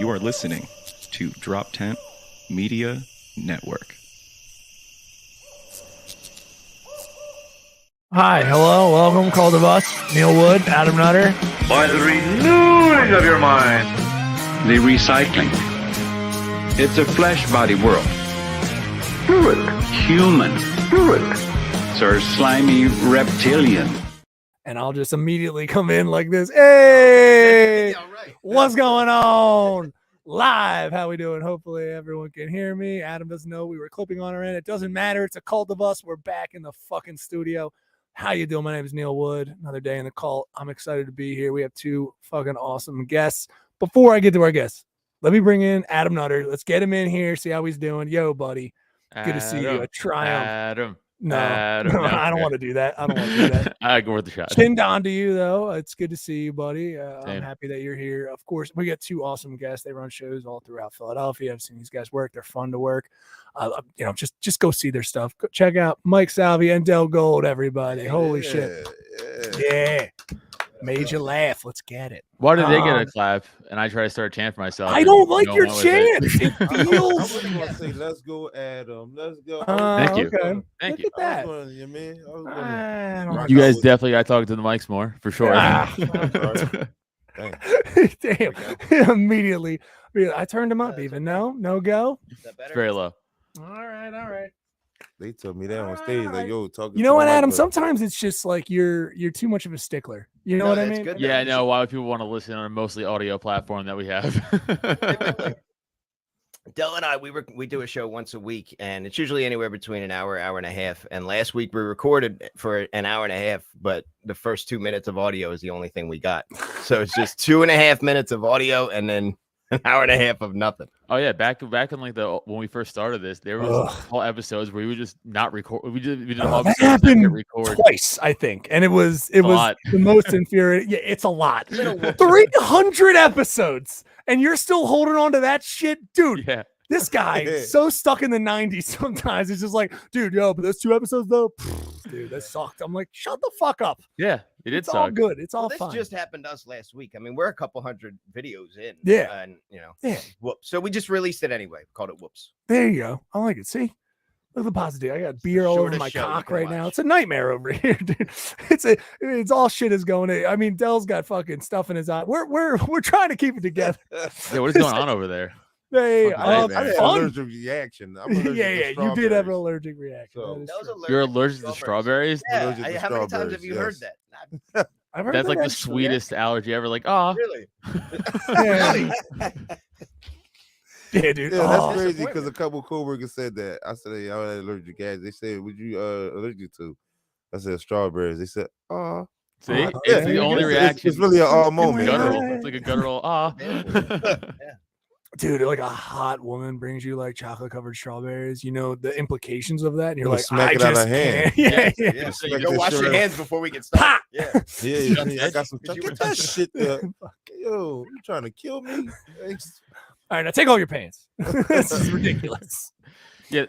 You are listening to Drop Tent Media Network. Hi, hello, welcome, Call of Us, Neil Wood, Adam Nutter. By the renewing of your mind. The recycling. It's a flesh body world. Do it. Human. Do it. Sir slimy reptilian. And I'll just immediately come in like this. Hey, what's going on? Live, how we doing? Hopefully everyone can hear me. Adam doesn't know we were clipping on our end. It doesn't matter. It's a Cult of Us. We're back in the fucking studio. How you doing? My name is Neil Wood. Another day in the cult. I'm excited to be here. We have two fucking awesome guests. Before I get to our guests, let me bring in Adam Nutter. Let's get him in here, see how he's doing. Yo, buddy. Good to see you. A triumph. No, I don't want to do that. I don't want to do that. I go with the shot. Chin down to you, though. It's good to see you, buddy. I'm happy that you're here. Of course, we got two awesome guests. They run shows all throughout Philadelphia. I've seen these guys work. They're fun to work. Just go see their stuff. Go check out Mike Salvi and Dell Gold, everybody. Holy shit. Yeah. Made you laugh. Let's get it. Why did they get a clap and I try to start chanting for myself? I don't like your chant. It feels. I was going to say, let's go, Adam. Let's go. Thank you. Okay. Thank you. Look at that. You guys definitely got talking to the mics more, for sure. Damn. Immediately. I turned him up even. No go? It's very low. All right. They told me that on stage, like, yo, talking. You know what, Adam? Sometimes it's just like you're too much of a stickler. You know what I mean? Yeah, I know. Why would people want to listen on a mostly audio platform that we have? Del and I, we do a show once a week, and it's usually anywhere between an hour and a half. And last week we recorded for an hour and a half, but the first 2 minutes of audio is the only thing we got. So it's just 2.5 minutes of audio and then an hour and a half of nothing. Oh yeah, back in like when we first started this, there was whole episodes where we would just not record. We did that happened twice, I think, and it was the most infuriating. Yeah, it's a lot. 300 episodes, and you're still holding on to that shit, dude. Yeah. This guy so stuck in the 90s sometimes. It's just like, dude, but those 2 episodes though, dude, that sucked. I'm like, shut the fuck up. Yeah, it did it's suck. all good. It's all this fine. Just happened to us last week. I mean, we're a couple hundred videos in. Yeah. And yeah. Whoops. So we just released it anyway. Called it Whoops. There you go. I like it. See? Look at the positive. I got beer all over my cock right now. It's a nightmare over here, dude. It's all shit is going in. I mean, Dell's got fucking stuff in his eye. We're trying to keep it together. Yeah, what is going on over there? Hey, I had an allergic reaction. Yeah, you did have an allergic reaction. So, you're allergic to strawberries? Yeah. How many times have you heard that? I've heard That's like the actually, sweetest allergy ever. Like, oh, Really? Yeah, dude. Yeah, that's crazy because a couple coworkers said that. I said, I had allergic gas. They said, "Would you allergic to?" I said, "Strawberries." They said, "Oh." See, it's the only reaction. It's really an moment. Guttural. It's like a guttural Dude, like a hot woman brings you like chocolate covered strawberries. You know the implications of that, and you're like, smack it out of hand. Yeah. So you go wash your hands before we get started. Yeah. I got some. Get that shit there. Yo, you trying to kill me? All right, now take all your pants. This is ridiculous. Yeah,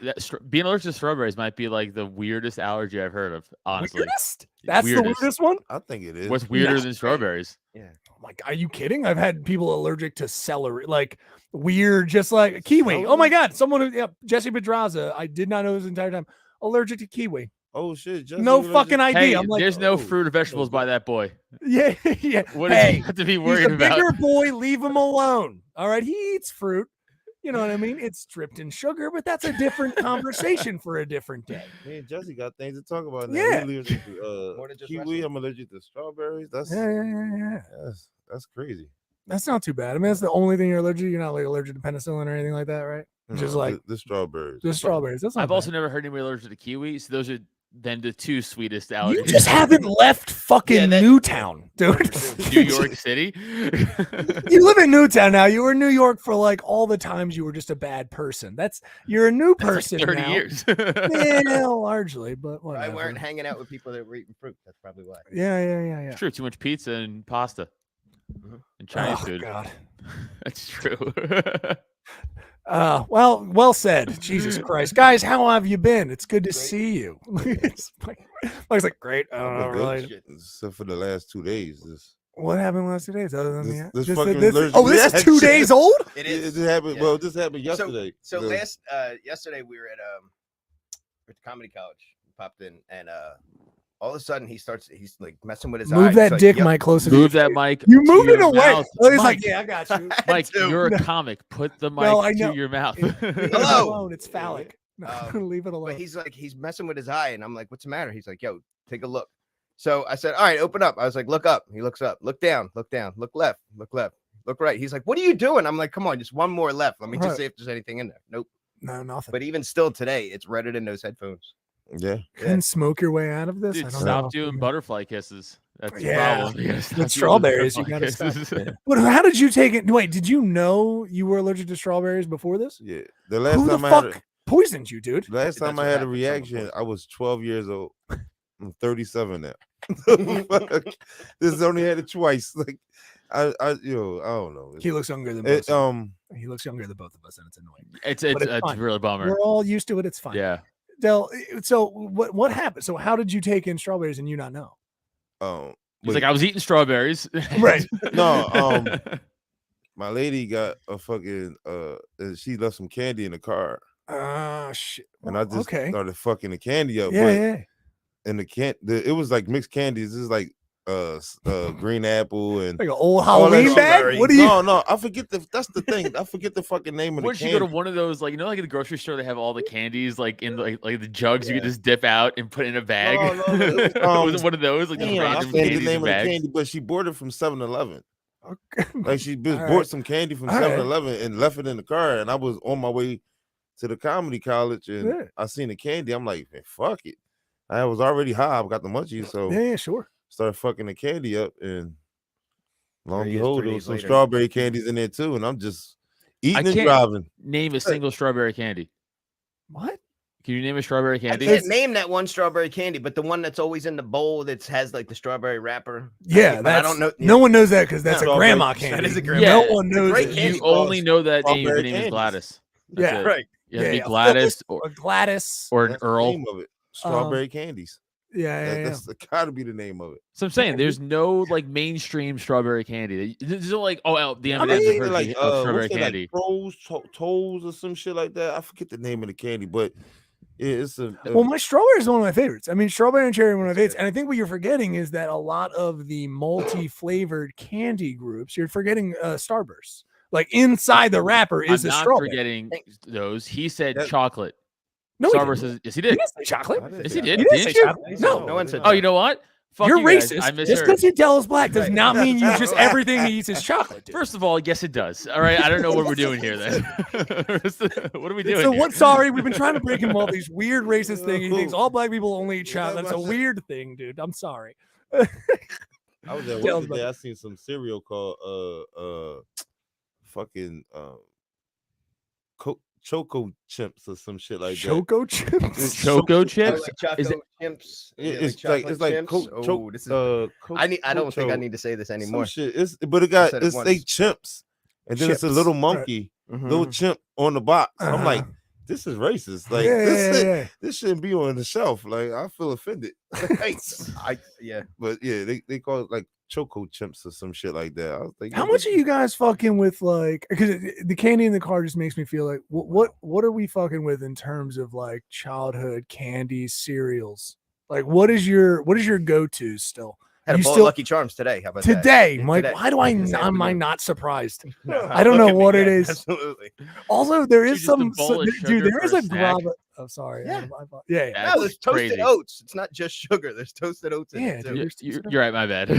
being allergic to strawberries might be like the weirdest allergy I've heard of. Honestly, weirdest? That's the weirdest one. I think it is. What's weirder than strawberries? Yeah. Like, are you kidding? I've had people allergic to celery, like weird, just like kiwi. Oh my god, Jesse Pedraza. I did not know this entire time. Allergic to kiwi. Oh shit! No fucking idea. Hey, I'm like, there's no fruit or vegetables by that boy. Yeah. What does he have to be worried he's a about? bigger boy. Leave him alone. All right, he eats fruit. You know what I mean? It's stripped in sugar, but that's a different conversation for a different day. Me and Jesse got things to talk about now. Yeah. We're allergic to kiwi. I'm allergic to strawberries. That's That's crazy. That's not too bad. I mean, that's the only thing you're allergic to. You're not like allergic to penicillin or anything like that, right? Just like the strawberries. The strawberries. That's not I've bad. also never heard anybody allergic to kiwi. So those are then the two sweetest allergies. You just haven't left fucking Newtown, dude. New York City. You live in Newtown now. You were in New York for like all the times you were just a bad person. You're a new person. Like 30 now. years. Yeah, largely, but whatever. I weren't hanging out with people that were eating fruit. That's probably why. Yeah. True. Too much pizza and pasta and Chinese food. God. That's true. Well said. Jesus Christ, guys, how have you been? It's good to see you. Mike's like, great. I don't know, really. So for the last 2 days, What happened last 2 days other than This just fucking this? allergic Oh, this is 2 reaction. days old. It Yeah, is. this happened. Yeah. Well, this happened yesterday. So yesterday we were at the comedy college. We popped in and all of a sudden he's like messing with his eyes. Move that Like, dick yo, mic closer. Move to your that face. mic. You to moved it your away. mouth. Oh, he's Mike, like, yeah, I got you. Mike, to. you're a comic. Put the mic No, I to know. your mouth. Leave it Hello. alone. It's phallic. No, leave it alone. But he's messing with his eye, and I'm like, what's the matter? He's like, yo, take a look. So I said, all right, open up. I was like, look up. He looks up. Look down. Look down. Look left. Look left. Look right. He's like, what are you doing? I'm like, come on, just one more left. Let me Right. just see if there's anything in there. Nope. No, nothing. But even still today, it's redder than those headphones. Yeah. Can smoke your way out of this. I Dude, don't stop know. doing butterfly kisses. That's the Yeah. problem. You gotta stop With doing strawberries, you butterfly gotta kisses. But how did you take it? Wait, did you know you were allergic to strawberries before this? Yeah. The last Who the time I had fuck poisoned you, dude? last time That's I what had a happens on the reaction, plane. I was 12 years old. I'm 37 now. Fuck. This only had it twice. Like I don't know. He looks younger than It, both. He looks younger than both of us, and it's annoying. It's But it's a fine. really bummer. We're all used to it. It's fine. Yeah. Del, so what happened? So how did you take in strawberries and you not know? He's like, I was eating strawberries. Right. No, my lady got a fucking she left some candy in the car, Shit. and I just okay. started fucking the candy up. Yeah, but yeah. and it was like mixed candies. This is like green apple and Like an old all that Halloween shit. bag. What do you? No, I forget that's the thing. I forget the fucking name of the Once you candy. go to one of those, like, you know, like at the grocery store, they have all the candies like in like the jugs you can just dip out and put in a bag. No, it was, Was it one of those? Like just damn, I random forget the candies name in of the bags? candy, but she bought it from 7-Eleven. Okay. Like she just All bought right. some candy from All right. 7-Eleven and left it in the car. And I was on my way to the comedy college and Yeah. I seen the candy. I'm like, man, fuck it. I was already high. I got the munchies, so Yeah, sure. started fucking the candy up. And lo and There he is behold, 3 there days was some later. strawberry candies in there too. And I'm just eating and can't- driving. Name a single strawberry candy. What? Can you name a strawberry I candy? can't name that one strawberry candy, but the one that's always in the bowl that has like the strawberry wrapper. Yeah, but that's. I don't know. No one knows that because that's a Strawberry- grandma that candy. is a grandma- No Yeah, one knows great it. candy. You only know that name. Your strawberry name is candies. Gladys. That's Yeah, it. Right. You have to be Yeah, Gladys a Gladys. or an That's the Earl. name of it. Strawberry candies. Yeah. That's gotta be the name of it. So I'm saying there's no like mainstream strawberry candy. There's no like the M&Ms mean, version like of strawberry what's it, candy. like toes or some shit like that. I forget the name of the candy, but yeah, it's a Well, my strawberry is one of my favorites. I mean, strawberry and cherry are one of my favorites. And I think what you're forgetting is that a lot of the multi-flavored candy groups, you're forgetting Starburst. Like inside the wrapper is I'm a not strawberry. forgetting those. He said That- chocolate. No, he Starburst didn't. says yes, he He did. didn't say chocolate. Yes, he did. He didn't Didn't say you? chocolate. No, No one said Oh, you know what? Fuck You're you guys. racist. I Just misheard. because you tell us black does Right. not mean you just everything he eats is chocolate. Dude. First of all, yes, it does. All right, I don't know what we're doing here. Then, what are we doing? So here? what? Sorry, we've been trying to break him off these weird racist thing. He thinks all black people only eat chocolate. That's a weird thing, dude. I'm sorry. I was at Tell work us about today. I seen some cereal called fucking Choco Chimps or some shit like that. Choco chips. It's Choco Oh, chips? like choco Is it- chimps. It's chocolate it's like chimps? Coke. This is. Coke, I don't think I Choco, need to say this some anymore. shit. But it I got said it it's once. they chimps, and then it's a Chips, little right. monkey, Mhm. little chimp on the box. I'm like, Uh-huh. this is racist. Like Yeah, this, yeah, yeah. this shouldn't be on the shelf. Like I feel offended. Yeah. But yeah, they call it like Choco Chimps or some shit like that. I was like, How much are you guys fucking with? Like, because the candy in the car just makes me feel like, what are we fucking with in terms of like childhood candies, cereals? Like, what is your go-to still? Had a You bowl still- of Lucky Charms today. How about that? Today, Yeah, Mike, today. why do I This am I afternoon. not surprised? No, I don't look know at me, what it yeah, is. Absolutely. Also, there is Just a some, bowl of dude. sugar There is for a a snack. grava. Oh, sorry. Yeah. Yeah. That's No, there's toasted crazy. oats. It's not just sugar. There's toasted oats in Yeah, it dude. too. You're right. My bad.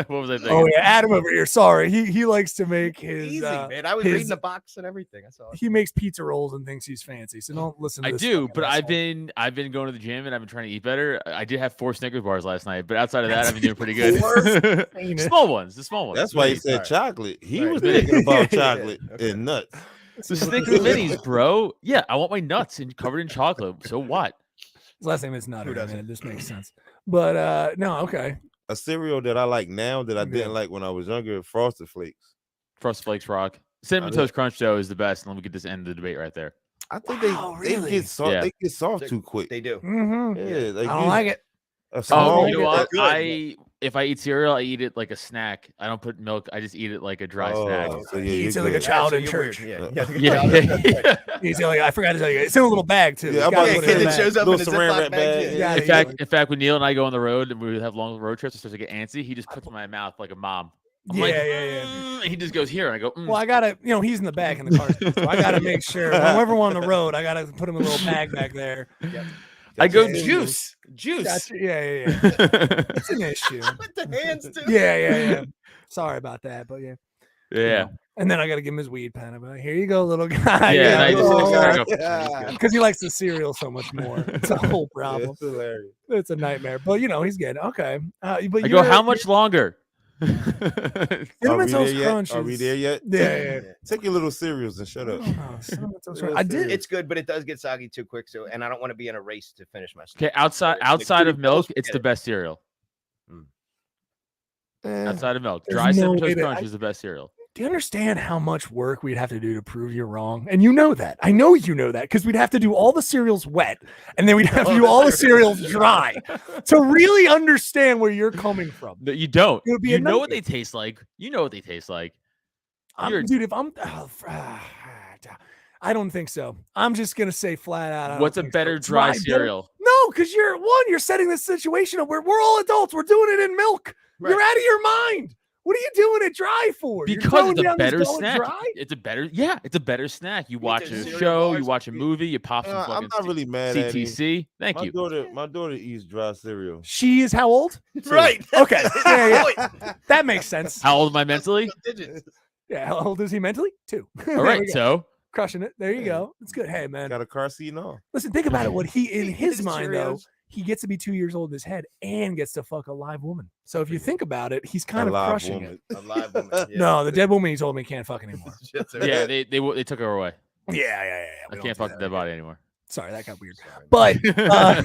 What was I thinking? Oh yeah, Adam over here. Sorry, he likes to make his. Easy, man. I was his- reading the box and everything. I saw it. He makes pizza rolls and thinks he's fancy. So don't listen. To I this do, fucking but I've asshole. been going to the gym and I've been trying to eat better. I did have 4 Snickers bars last night, but outside of that, I've been doing pretty good. Ain't it? Small ones, the small ones. That's why he Minis. said Alright. chocolate. He Right. was thinking about Yeah, chocolate okay. and nuts. The Snickers minis, bro. Yeah, I want my nuts covered in chocolate. So what? His last name is Nutter. Who doesn't? Man. This makes sense. But no, okay. A cereal that I like now that I Yeah. didn't like when I was younger, Frosted Flakes. Frosted Flakes rock. Cinnamon I Toast Crunch though is the best, and then we could just end the debate right there. I think Wow, they really? get soft. Yeah. They get soft They- too quick. They do. Mm-hmm. Yeah, like I don't like it. A Oh, small, you know they're what? good. I if I eat cereal, I eat it like a snack. I don't put milk. I just eat it like a dry snack. So yeah, He eats it you're like a good. child So in you're church. weird. Yeah. He's like, I forgot to tell you, it's in a little bag too. Yeah, I'm You gotta about put to it in say a that bag. shows up Little in a saran Ziploc wrap bag, bag. yeah. Yeah, In fact, when Neil and I go on the road and we would have long road trips and starts to get antsy, he just puts it in my mouth like a mom. I'm like, yeah. and he just goes here, and I go. Well, I gotta, he's in the back in the car, so I gotta make sure whenever we're on the road, I gotta put him in a little bag back there. I go Yeah. juice. Gotcha. Yeah. It's an issue. With the hands too. Yeah. Sorry about that, but yeah. Yeah. And then I gotta give him his weed pen. I'm like, here you go, little guy. Yeah, and I just Oh, I go, yeah. Because he likes the cereal so much more. It's a whole problem. It's hilarious. It's a nightmare. But he's getting okay. But I go, you're- how much longer? Cinnamon Toast Crunch Are we is- there yet? Yeah. Take your little cereals and shut up. Oh, Cinnamon Toast Crunch. I did. It's good, but it does get soggy too quick. So, and I don't want to be in a race to finish my stuff. Okay, outside of milk, it's the best cereal. Outside of milk, There's dry no cinnamon way toast to- crunch is the best cereal. Do you understand how much work we'd have to do to prove you're wrong? And you know that. I know you know that because we'd have to do all the cereals wet and then we'd have to do all the cereals dry to really understand where you're coming from. No, you don't. It would be You a know what nightmare. they taste like. You know what they taste like. You're- If I'm, I don't think so. I'm just gonna say flat out. I don't What's a think so. better dry better- cereal? No, because you're setting this situation up where we're all adults. We're doing it in milk. Right. You're out of your mind. What are you doing it dry for? You're Because throwing it's a down this better going snack. dry? It's a better snack. You watch do a cereal show, bars you watch a with- movie, you pop some I'm fucking not really mad at him. CTC. Thank My you. daughter eats dry cereal. She is how old? Right. Okay. Yeah. That makes sense. How old am I mentally? Yeah. How old is he mentally? 2. All right, so Crushing it. There you go. It's good. Hey, man. Got a car seat and all. Listen, think about it. What he in He his eats mind though, Cheerios. he gets to be 2 years old in his head and gets to fuck a live woman. So if you think about it, he's kind A of live crushing woman. it. A live woman. Yeah. No, the dead woman he told me can't fuck anymore. yeah, they took her away. Yeah. I We don't can't do fuck that the dead again. body anymore. Sorry, that got weird. Sorry, But Yeah,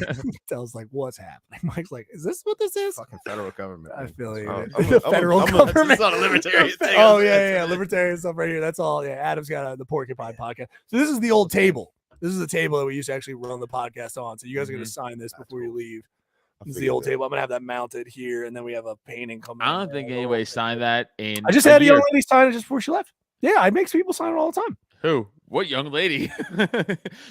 Tells like, what's happening? Mike's like, is this what this is? fucking federal government. I feel you. I'm The federal government. It's not a libertarian thing. Oh yeah, libertarian stuff right here. That's all. Yeah, Adam's got the Porcupine podcast. So this is the old table. This is the table that we used to actually run the podcast on. So you guys are gonna sign this before you leave. This is the old table. I'm gonna have that mounted here, and then we have a painting coming. I don't think anybody signed that. In I just had a young lady sign it just before she left. Yeah, I make people sign it all the time. Who? What young lady?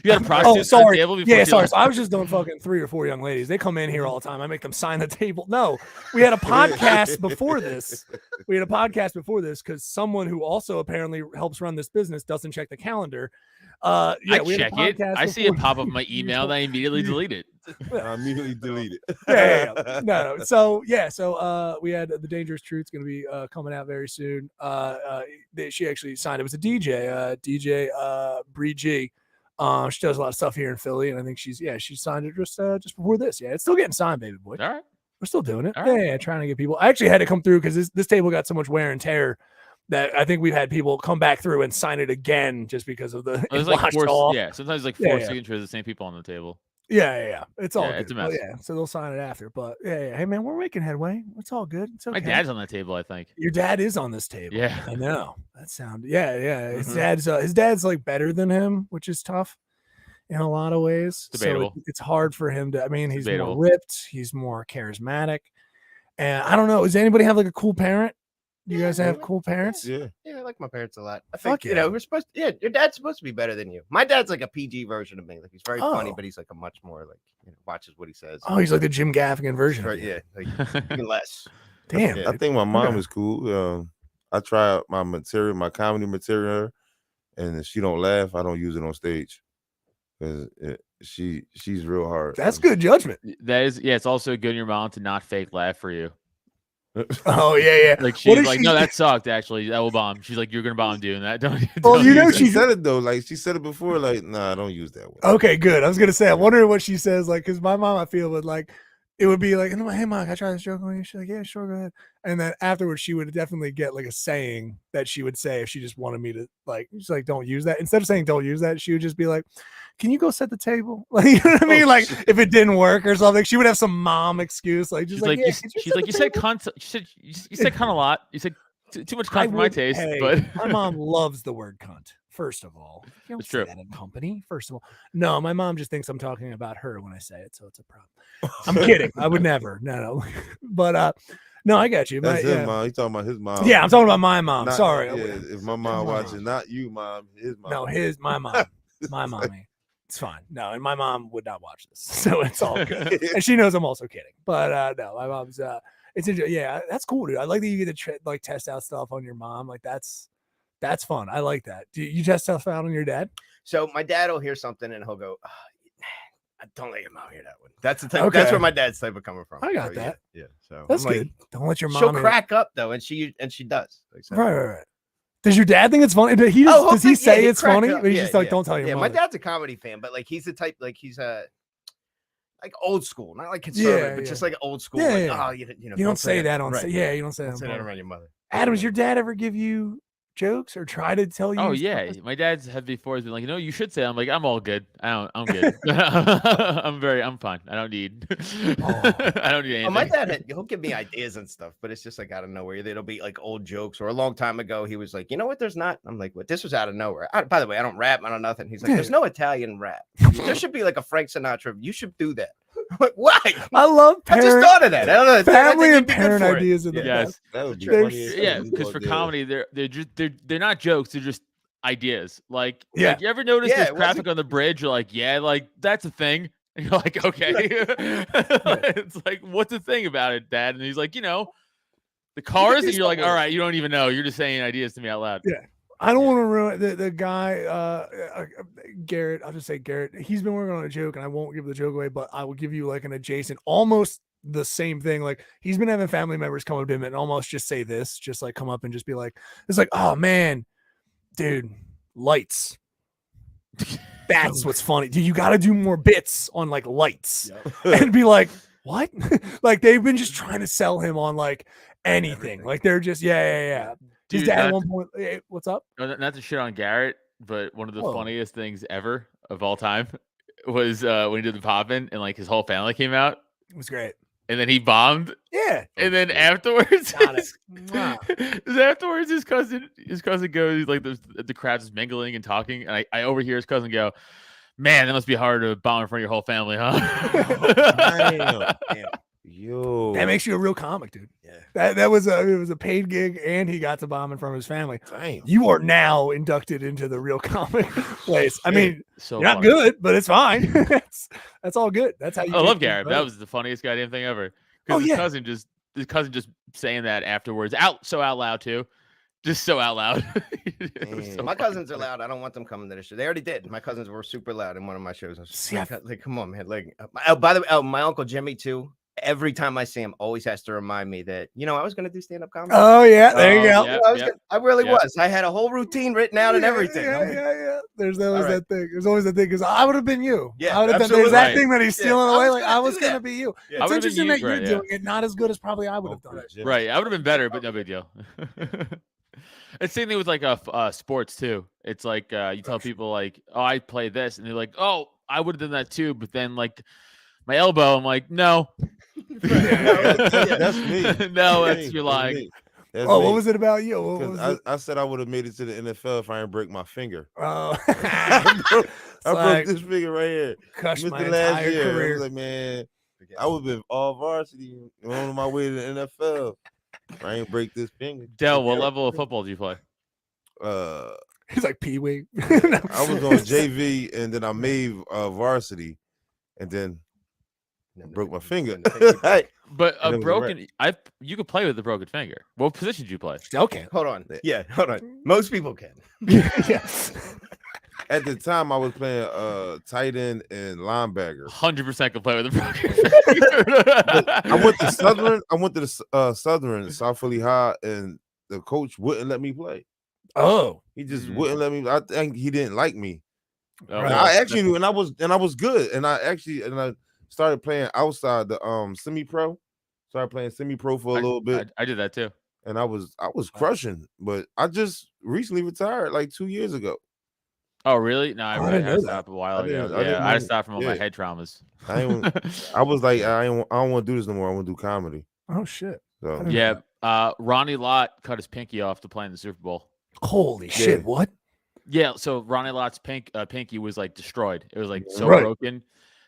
You had a prostitute Oh, on the sorry. table before Yeah, she sorry. left? So I was just doing fucking 3 or 4 young ladies. They come in here all the time. I make them sign the table. No, we had a podcast before this. We had a podcast before this because someone who also apparently helps run this business doesn't check the calendar. I we had a check it. podcast I see it before- pop up my email, and I immediately delete it. I immediately delete it. Yeah. No. So we had the Dangerous Truth's going to be coming out very soon. She actually signed. It was a DJ, Bree G. She does a lot of stuff here in Philly, and I think she signed it just before this. Yeah, it's still getting signed, baby boy. All right. We're still doing it. All right. Yeah, trying to get people. I actually had to come through because this table got so much wear and tear that I think we've had people come back through and sign it again just because of the Well, there's it like washed four. off. Yeah, sometimes like Yeah, four yeah. signatures of the same people on the table. Yeah. It's all Yeah, good. it's a But mess. yeah, so they'll sign it after. But yeah. Hey man, we're making headway. It's all good. It's okay. My dad's on that table, I think. Your dad is on this table. Yeah. I know. That sound. Yeah. His Mhm. dad's like better than him, which is tough in a lot of ways. Debatable. So it's hard for him to. I mean, he's Debatable. more ripped. He's more charismatic. And I don't know. Does anybody have like a cool parent? Do you guys have cool parents? Yeah. Yeah, I like my parents a lot. I Fuck think, yeah. we're supposed to, your dad's supposed to be better than you. My dad's like a PG version of me. Like, he's very funny, Oh. but he's like a much more, like, watches what he says. Oh, he's like the Jim Gaffigan version. Right, Of you. yeah. Like, even less. Damn. Yeah. I think my mom Okay. is cool. I try out my material, my comedy material, and if she don't laugh, I don't use it on stage because she's real hard. That's good judgment. That is, yeah. It's also good in your mom to not fake laugh for you. Oh yeah. Like What she's if like, she- no, that sucked. Actually, that will bomb. She's like, you're gonna bomb doing that. Don't. Well, don't you know use it. She she's said it though, like she said it before. Like, nah, don't use that one. okay. Good. I was gonna say. I'm wondering what she says. Like, because my mom, I feel would like. It would be like, hey, Mom, can I try this joke on you? She's like, yeah, sure, go ahead. And then afterwards, she would definitely get like a saying that she would say if she just wanted me to like, she's like, don't use that. Instead of saying don't use that, she would just be like, can you go set the table? Like, you know what I mean? Like, if it didn't work or something, she would have some mom excuse. Like, just She's like, yeah, you, could she's set like, the you said table?" cunt. You said cunt a lot. You said too much I cunt for my would- taste. hey, But my mom loves the word cunt. First of all, you don't It's say true. that in company. First of all, no, my mom just thinks I'm talking about her when I say it, so it's a problem. I'm kidding. I would never. No. But No, I got you. That's his Yeah. mom. He talking about his mom. Yeah, I'm talking about my mom. Not- Sorry. Yeah, if my mom watching, not you, mom. His mom. No, my mom. My mommy. It's fine. No, and my mom would not watch this, so it's all good. And she knows I'm also kidding. But no, my mom's. It's yeah, that's cool, dude. I like that you get to like test out stuff on your mom. Like that's fun. I like that. Do you test stuff out on your dad? So my dad will hear something and he'll go, "Don't let your mom hear that one." That's the type. That's where my dad's type of coming from. I got So, that. Yeah. So That's I'm good. Don't let your mom. She'll crack up though, and she does. Like, so. Right. Does your dad think it's funny? Does he say it's funny? But he's just like, don't tell your mom. My dad's a comedy fan, but like he's the type, like he's like old school, not like conservative, but just like old school. Yeah, like, yeah. Oh, you know, You don't say that on. right. Yeah, you don't say Don't that. say that around your mother. Adam, does your dad ever give you jokes or try to tell you? Oh yeah, my dad's had before been like, you know, you should say. I'm like, I'm all good. I'm good. I'm fine. I don't need. I don't need anything. Oh, my dad, he'll give me ideas and stuff, but it's just like out of nowhere. It'll be like old jokes, or a long time ago, he was like, you know what? There's not. I'm like, what? This was out of nowhere. By the way, I don't rap. I don't nothing. He's like, there's no Italian rap. There should be like a Frank Sinatra. You should do that. I'm like, why? I love I just thought of that. I don't know. Family and I think you'd be good parent for it. ideas in the Yes. best. That would be They're- funny. as Yeah, hell. because for Yeah. comedy, they're not jokes. They're just ideas. Like, Yeah. like, you ever notice Yeah, there's it wasn't- traffic on the bridge? You're like, yeah, like that's a thing. And you're like, okay. It's like, what's the thing about it, Dad? And he's like, you know, the cars. do And you're like, something all with right, you don't even know. You're just saying ideas to me out loud. Yeah. I don't want to ruin the guy, Garrett. I'll just say Garrett. He's been working on a joke, and I won't give the joke away, but I will give you like an adjacent, almost the same thing. Like he's been having family members come up to him and almost just say this, just like come up and just be like, it's like, oh man, dude, lights. That's what's funny. Dude, you got to do more bits on like lights and be like, what? Like they've been just trying to sell him on like anything. Everything. Like they're just, yeah. His Dude, dad at not- one point, hey, what's up? not to shit on Garrett, but one of the Whoa. funniest things ever of all time was when he did the poppin' and like his whole family came out, It was great. and then he bombed. Yeah. And then afterwards, Got it. his cousin goes, he's like, the crowd's just mingling and talking, and I overhear his cousin go, "Man, that must be hard to bomb in front of your whole family, huh?" Damn. Yo. That makes you a real comic, dude. Yeah. It was a paid gig, and he got to bomb in front of his family. Damn. You are now inducted into the real comic place. I mean, So you're not funny. good, but it's fine. that's all good. That's how you. I get love things Garrett. better. That was the funniest goddamn thing ever. Oh, Because his yeah. cousin just saying that afterwards, out loud too, just so out loud. It was Man. so My fucking cousins are funny. loud. I don't want them coming to the show. They already did. My cousins were super loud in one of my shows. I was just See, like, come on, man. Like, by the way, my uncle Jimmy too. Every time I see him, always has to remind me that I was gonna do stand up comedy. Oh yeah, there you Oh, go. yeah. I really Yep. was. I had a whole routine written out and everything. I'm like, Yeah. There's always All that thing. There's always that thing because I would have been you. Yeah, I would have been. absolutely. There's that Right. thing that he's Yeah, stealing I away. was Like gonna I was do gonna that. be you. Yeah. I It's would've been interesting you, that you're right, yeah. doing it not as good as probably I would have done it. Right, I would have been better, but no big deal. It's same thing with like sports too. It's like you tell people like, "Oh, I play this," and they're like, "Oh, I would have done that too," but then like my elbow, I'm like, "No, That's me. no, That's that's me. you're lying." me. That's Oh, me. what was it about you? What 'Cause was I, it? I said I would have made it to the NFL if I didn't break my finger. Oh, I broke like, this finger right here. crushed Missed my the last entire year. I career. was like, man, I would have been all varsity on my way to the NFL. I ain't break this finger. Dell, what level of football do you play? He's like Pee Wee. I was on JV and then I made varsity and then broke my finger. But And a it was a broken, you could play with a broken finger. What position did you play? Okay. Hold on. Yeah, hold on. Most people can. Yeah. At the time, I was playing tight end and linebacker. 100% could play with a broken finger. I went to Southern. I went to the Southern South Philly High, and the coach wouldn't let me play. Oh. He just Mm. wouldn't let me. I think he didn't like me. Oh, Right. well, I actually knew, and I was good, and I started playing outside the semi-pro. Started playing semi-pro for a little bit, I did that too. and I was crushing. But I just recently retired, like 2 years ago. Oh, really? No, I Oh, I really didn't had know to that. stop a while I ago. didn't- I Yeah, didn't I had to know- stop from all my yeah. head traumas. I was like, I don't want to do this no more. I want to do comedy. Oh shit. So didn't- Yeah, Ronnie Lott cut his pinky off to play in the Super Bowl. Holy shit. What? Yeah, so Ronnie Lott's pinky was like destroyed. It was like so Right. broken.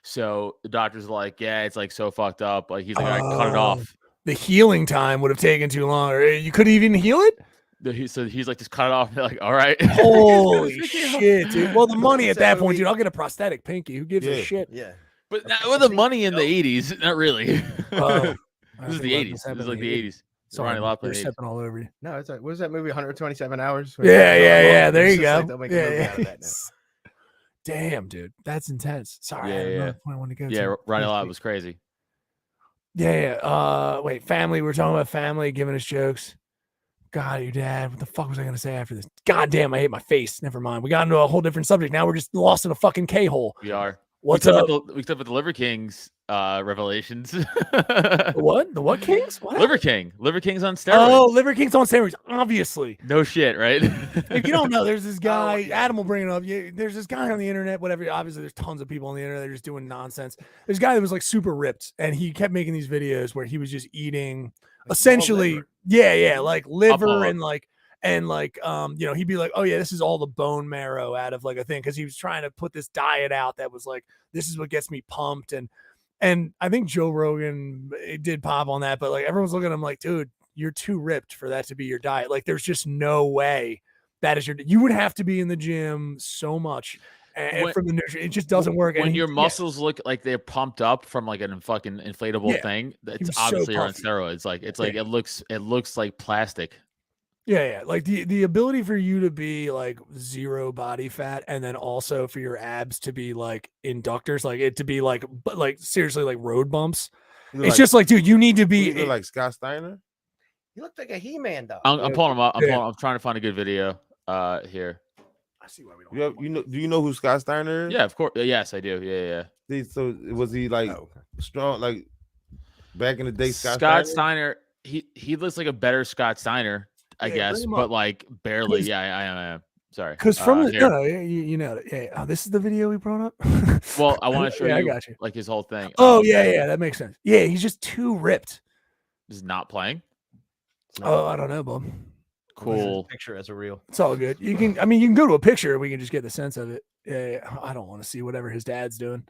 So the doctor's like, yeah, it's like so fucked up. Like he's like, I cut it Oh. off. the healing time would have taken too long, or you couldn't even heal it. He's like, just cut it off. They're like, all right. Holy shit, dude. Well, the money at that point, movie- dude. I'll get a prosthetic pinky. Who gives a Yeah. shit? Yeah. But not with the money in the 80s, not really. Oh, This is the 80s. This is like the 80s. Sorry, Ronnie Lott we're played the 80s. stepping all over you. No, it's like, what was that movie? 127 hours. Yeah. There It's you just go. like they'll make a movie out of that now. Damn, dude, that's intense. Sorry, I Yeah, had yeah. another point I want to go Yeah, to. Ronnie Lott was crazy. Yeah. Wait, family. We're talking about family giving us jokes. God, your dad. What the fuck was I gonna say after this? God damn, I hate my face. Never mind. We got into a whole different subject. Now we're just lost in a fucking K-hole. We are. What's we up? We talked about the Liver Kings revelations. The what? The what Kings? What? Liver King's on steroids. Oh, Liver King's on steroids. Obviously. No shit, right? If you don't know, there's this guy. yeah. Adam will bring it up. Yeah, there's this guy on the internet. Whatever. Obviously, there's tons of people on the internet. They're just doing nonsense. There's a guy that was like super ripped, and he kept making these videos where he was just eating, essentially, like liver Up. and he'd be like, oh yeah, this is all the bone marrow out of like a thing, because he was trying to put this diet out that was like, this is what gets me pumped, and I think Joe Rogan did pop on that, but like everyone's looking at him like, dude, you're too ripped for that to be your diet. Like there's just no way that is you would have to be in the gym so much. And from the nutrient, it just doesn't work. When And your muscles look like they're pumped up from like a fucking inflatable thing, was it's so obviously you're on puffy. steroids. Like it's like it looks like plastic. Yeah. Like the ability for you to be like zero body fat, and then also for your abs to be like inductors, like it to be like seriously like road bumps. It's just like, dude, you need to be like Scott Steiner. You look like a He-Man dog. I'm pulling them up. I'm trying to find a good video here. I see why we don't. Do you know who Scott Steiner is? Yeah, of course. Yes, I do. Yeah. So was he like strong, like back in the day? Scott Steiner. He looks like a better Scott Steiner, I guess, but like barely. Yeah, I am. Sorry. Because from here. you know it. Yeah. Oh, this is the video we brought up. Well, I want to show I you, got you like his whole thing. Oh yeah, that makes sense. Yeah, he's just too ripped. Is not playing. Oh, I don't know, Bob. Cool picture as a reel. It's all good. You can go to a picture and we can just get the sense of it. Yeah, I don't want to see whatever his dad's doing.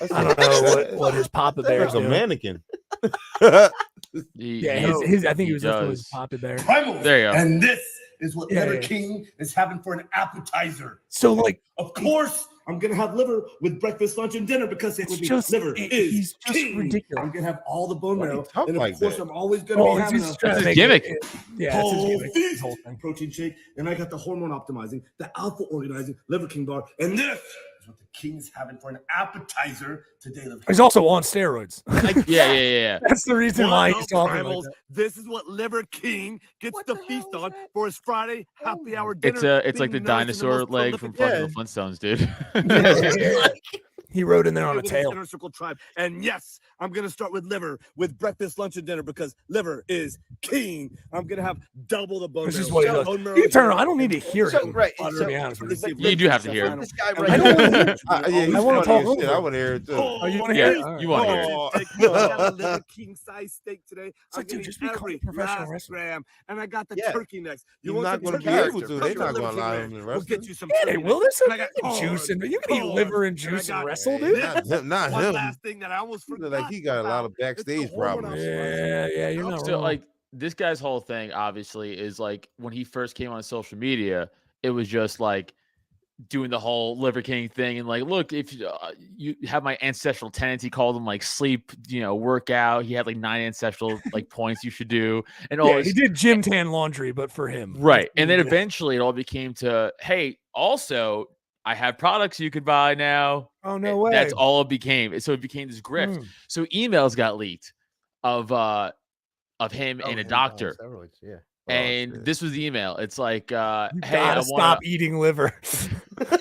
I don't know what his Papa Bear's like a doing. mannequin. I think he was lifting his Papa Bear. Primal. There you go. And this is what Liver King is having for an appetizer. So like, of course, I'm gonna have liver with breakfast, lunch, and dinner because it would be liver is he's just king. ridiculous. I'm gonna have all the bone marrow, talk and of like course, that? I'm always gonna be having he's a trying to That's make his gimmick. Yeah, that's his whole gimmick. feast His whole thing. protein shake, and I got the hormone optimizing, the alpha organizing, Liver King bar, and this is what the King's having for an appetizer today. Liver He's also on steroids. Yeah. That's the reason why he's What talking up, like Primals? that. This is what Liver King gets What the the feast hell is on that? for his Friday happy hour dinner. It's like the being nourished in dinosaur most leg prolific from fucking the Flintstones, dude. He rode in there on a with his tail. Inner Circle tribe. And yes, I'm gonna start with liver with breakfast, lunch, and dinner because liver is king. I'm gonna have double the bone This is marrow. what he Bone does. marrow You can turn dinner. around. I don't need to hear So, him. right, To so- be honest with you. You do have to hear him. This guy And right I don't want to hear. Yeah, I wanna talk over shit. him. I want to hear it too. Oh, you wanna hear it? it? All right. You want to hear it? Oh. I got a liver king size steak today. So, I'm dude, getting just become a every professional last wrestler. gram, and I got the Yeah. turkey next. You You're want not some going to turkey be next? able to. Come They're to not Liver going to King allow Ranch. him to We'll wrestle. get you some Yeah, turkey will next. this? And I got Juice and corn, you can eat corn, liver and and I juice and got wrestle, this. dude. Not One him. last thing that I almost He forgot. look like he got a lot of about. It's the backstage hormone problems. Yeah, you're not So wrong. like this guy's whole thing obviously is like when he first came on social media, it was just like doing the whole Liver King thing and like, look, if you have my ancestral tenets, he called them like sleep, workout. He had like 9 ancestral like points you should do, and all Yeah, this. he did gym tan laundry, but for him, Right. And then Yeah. eventually it all became to, hey, also I have products you could buy now. Oh no way. That's all it became. So it became this grift. Hmm. So emails got leaked of him and a doctor. Steroids, yeah. And shit. this was the email. It's like, You hey, I gotta want stop eating liver.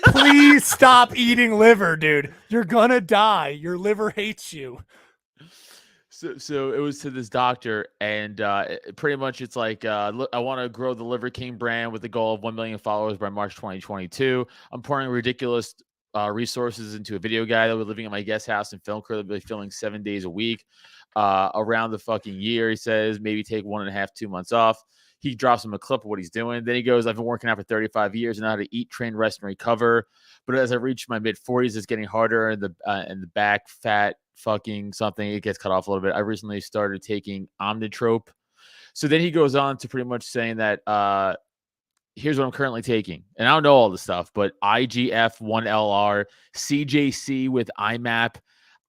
Please stop eating liver, dude. You're gonna die. Your liver hates you. So it was to this doctor, and pretty much it's like, look, I want to grow the Liver King brand with the goal of 1 million followers by March 2022. I'm pouring ridiculous resources into a video guy that will be living at my guest house and film crew that will be filming 7 days a week around the fucking year. He says maybe take 1.5, 2 months off. He drops him a clip of what he's doing. Then he goes, I've been working out for 35 years and know how to eat, train, rest, and recover. But as I reach my mid 40s, it's getting harder, and the back fat fucking something. It gets cut off a little bit. I recently started taking Omnitrope. So then he goes on to pretty much saying that here's what I'm currently taking. And I don't know all the stuff, but IGF-1LR, CJC with IMAP,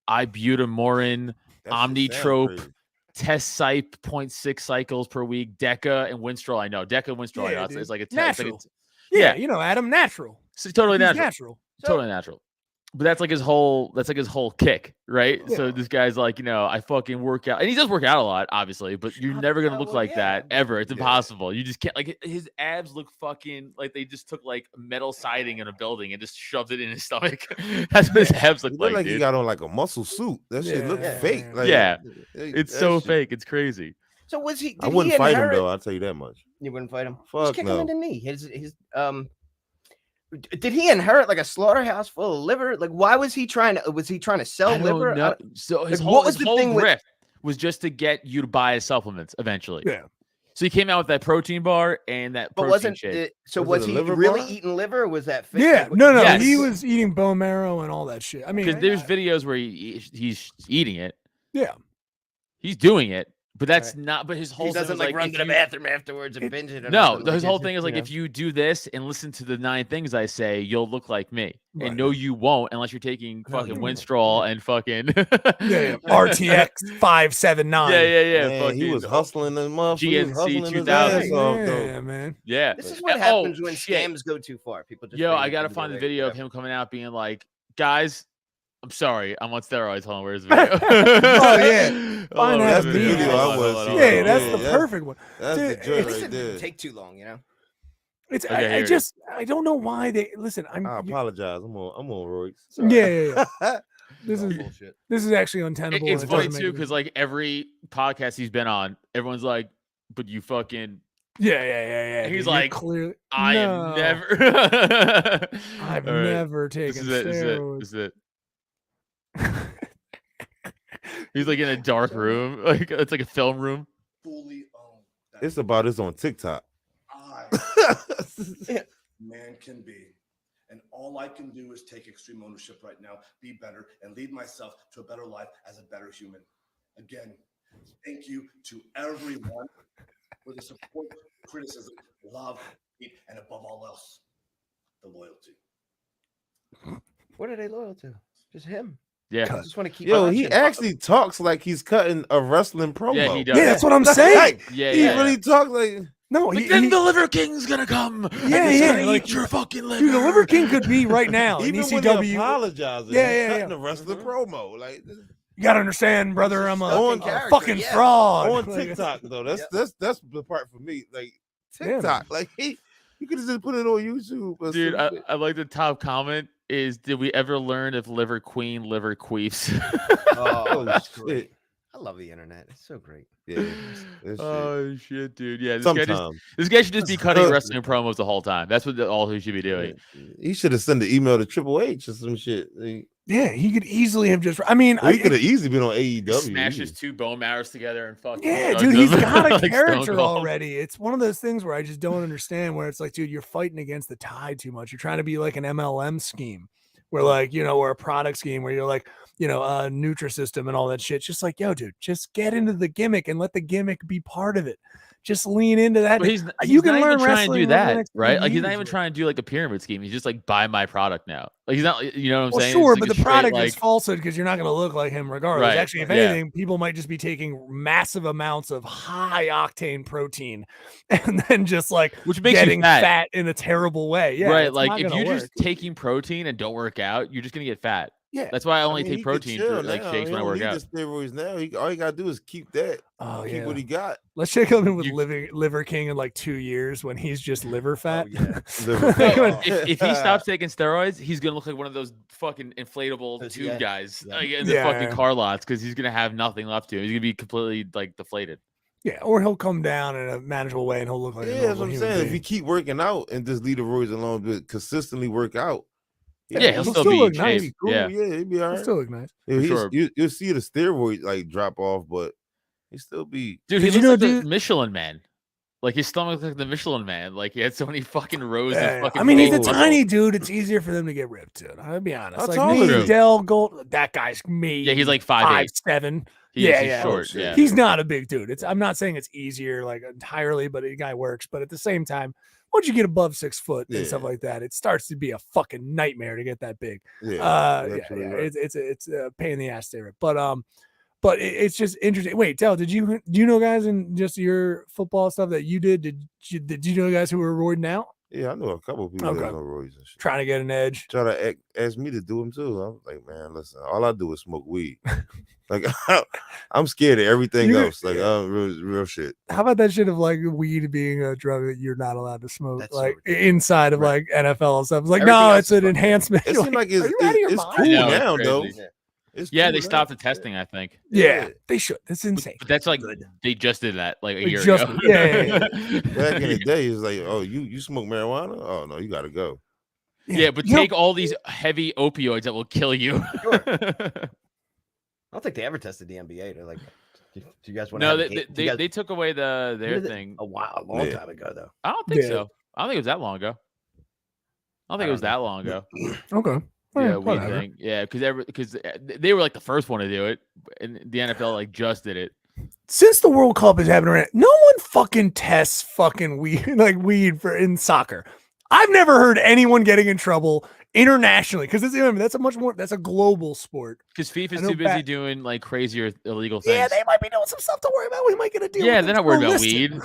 ibutamorin, Omnitrope, Test-Cype 0.6 cycles per week, Deca and Winstrol. I know. Deca and Winstrol, I know. It's like a natural. Yeah, you know, Adam, natural. So totally He's natural. Totally natural. But that's like his whole kick, right? Yeah. So this guy's like, I fucking work out, and he does work out a lot, obviously, but you're never gonna look like that ever. It's impossible. You just can't. Like his abs look fucking like they just took like metal siding in a building and just shoved it in his stomach. That's what his abs look like. He got on like a muscle suit. That shit look fake. Like, it's so fake. It's crazy. So was he? I wouldn't fight him though. I'll tell you that much. You wouldn't fight him. Fuck kick no. him in the knee. His Did he inherit like a slaughterhouse full of liver? Like, why was he trying to? Was he trying to sell liver? No. So his like, whole, what was his the whole thing with? grift was just to get you to buy his supplements eventually. Yeah. So he came out with that protein bar and that But protein wasn't shake. it? So Was was it a he liver really bar? eating liver? Or was that fake? Yeah, Like, no, Yes. he was eating bone marrow and all that shit. I mean, Because there's videos where he's eating it. yeah, He's doing it, but that's not. But his whole He thing doesn't was like run if to the you- bathroom afterwards and binge it. or No, nothing. his Like, whole it's thing is just, like, you if you do this and listen to the 9 things I say, you'll look like me. Right. And no, you won't unless you're taking No, fucking you Winstrol and fucking RTX 579. Yeah. Man, Fucking he was hustling the motherfucker. He was GNC hustling his 2000. ass off, though. Yeah, man. Yeah. This is what Oh, happens when shit. scams go too far. People just Yo, bring I it gotta to find the their video of whatever. him coming out being like, guys, I'm sorry, I'm on steroids. Hold on, where's the video? yeah. Hold on, Find where's that the video. I Hold on, was hold on, seeing. hold on, Yeah, hold that's on. the perfect one. That's Dude, the joint This right didn't there. take too long, you know. It's Okay, I here it just I don't know why they listen. I apologize. I'm on roids. Yeah. This is bullshit. this is actually untenable. It's and it funny doesn't make too, any- because like every podcast he's been on, everyone's like, but you fucking yeah. And he's dude, you're like, clearly I No, am never I've All right. never This taken is it. steroids. This is it. He's like in a dark room. Like it's like a film room. Fully own that It's about this on TikTok. I, man, can be. And all I can do is take extreme ownership right now, be better, and lead myself to a better life as a better human. Again, thank you to everyone for the support, criticism, love, and above all else, the loyalty. What are they loyal to? Just him. Yeah. I just want to keep. Yo, watching. he actually talks like he's cutting a wrestling promo. Yeah, he does. Yeah, that's what I'm saying. Yeah, He yeah. really talks like. No, Like, he, then he- the Liver King's gonna come. and Yeah, he's yeah, gonna like- eat your fucking liver. dude, the Liver King could be right now in Even when they ECW. apologizing, Yeah, he's yeah, cutting yeah. a wrestling promo. Like You gotta understand, brother. I'm Stuck a, in a character, fucking yeah. fraud. on Like, TikTok though. That's the part for me. Like Yeah, man. TikTok, like you could just put it on YouTube. Or Dude, some shit. I like the top comment is, did we ever learn if liver queen liver queefs? Oh, Oh, that's shit. great. I love the internet. It's so great. Yeah, that shit. Oh shit, dude. Yeah, Sometimes this guy should just be cutting wrestling promos the whole time. That's what all he should be doing. he should have sent an email to Triple H or some shit. Like, yeah, he could easily have just. I mean, he could have easily been on AEW. Smashes 2 bone marrows together and fucking. yeah, chugs dude, he's them got a like Stone character Cold. already. It's one of those things where I just don't understand. Where it's like, dude, you're fighting against the tide too much. You're trying to be like an MLM scheme, where like or a product scheme where you're like, Nutrisystem and all that shit. Just like, yo, dude, just get into the gimmick and let the gimmick be part of it. Just lean into that. But he's You can not learn even trying to do wrestling over the that, next right? 10 Like he's not years, even right? trying to do like a pyramid scheme. He's just like, buy my product now. Like he's not, you know what I'm Well, saying? sure, It's but like the a straight, product like, is falsehood because you're not going to look like him regardless. Right, Actually, if yeah. anything, people might just be taking massive amounts of high octane protein and then just like which makes getting you fat. fat in a terrible way. Yeah, right. it's Like not if gonna you're work. just taking protein and don't work out, you're just gonna get fat. Yeah. That's why I only he take could protein chill for like now. shakes He when I don't work need out. the steroids now. All he gotta do is keep that. Oh Keep yeah, what he got. let's check him in with You- Liver King in like 2 years when he's just liver fat. yeah. Liver No, fat. if he stops taking steroids, he's gonna look like one of those fucking inflatable Those- tube yeah, guys yeah. like, in the Yeah, fucking yeah. car lots because he's gonna have nothing left to him. He's gonna be completely like deflated. Yeah, or he'll come down in a manageable way and he'll look like a Yeah, that's normal what I'm human saying. If being. you keep working out and just leave the roids alone, but consistently work out. Yeah, he'll he'll still still be in look nice. shape. Cool. Yeah. Yeah, he'd be all He'll right. still look nice. Yeah, for he's- sure. you'll see the steroid like drop off, but he still be. Dude, Did he you looks know, like the dude- Michelin Man. Like his stomach looked like the Michelin Man. Like he had so many fucking rows of Yeah, fucking. I mean, he's a muscle. tiny dude. It's easier for them to get ripped, dude. I'll be honest. How Like tall me, is he? Dell Gold. That guy's me. Yeah, he's like 5'8". 5'7". He's Yeah. short. shit. Yeah. He's not a big dude. I'm not saying it's easier like entirely, but the guy works. But at the same time, once you get above 6 foot and stuff Yeah. like that, it starts to be a fucking nightmare to get that big. Yeah, Yeah, you're absolutely right. it's a pain in the ass there. But it's just interesting. Wait, Del, do you know guys in just your football stuff that you did? Did you know guys who were roiding out, Yeah, I know a couple of people that Okay. know roids and shit. trying to get an edge? Try to ask me to do them too. I'm like, man, listen, all I do is smoke weed. Like, I'm scared of everything You- else. Like, real shit. How about that shit of like weed being a drug that you're not allowed to smoke, That's so like ridiculous. inside of Right. like NFL and stuff? It's like, Everything no, else it's is an fucking- enhancement. It You're seems like, like are you out of your it's mind? cool I know, it's now, though. crazy. It's Yeah, cool they now. stopped the testing. I think. Yeah, they should. That's insane. But that's like Good. they just did that like a They year just- ago. yeah. Back in the day, it's like, oh, you smoke marijuana? Oh no, you gotta go. Yeah, but You know- take all these heavy opioids that will kill you. I don't think they ever tested the NBA. They're like, do you guys want No, to? they took away their did they- thing. a long Yeah. time ago though. I don't think Yeah. so. I don't think it was that long ago. I don't think it was that long ago. Okay. Yeah, Well, weed whatever. thing. Yeah, because they were like the first one to do it, and the NFL like just did it. Since the World Cup is happening, right, no one fucking tests fucking weed like weed for in soccer. I've never heard anyone getting in trouble internationally because that's a global sport. Because I FIFA's know too busy back- doing like crazier illegal things. Yeah, they might be doing some stuff to worry about. We might get a deal. Yeah, with they're it. not worried We'll about list it. weed.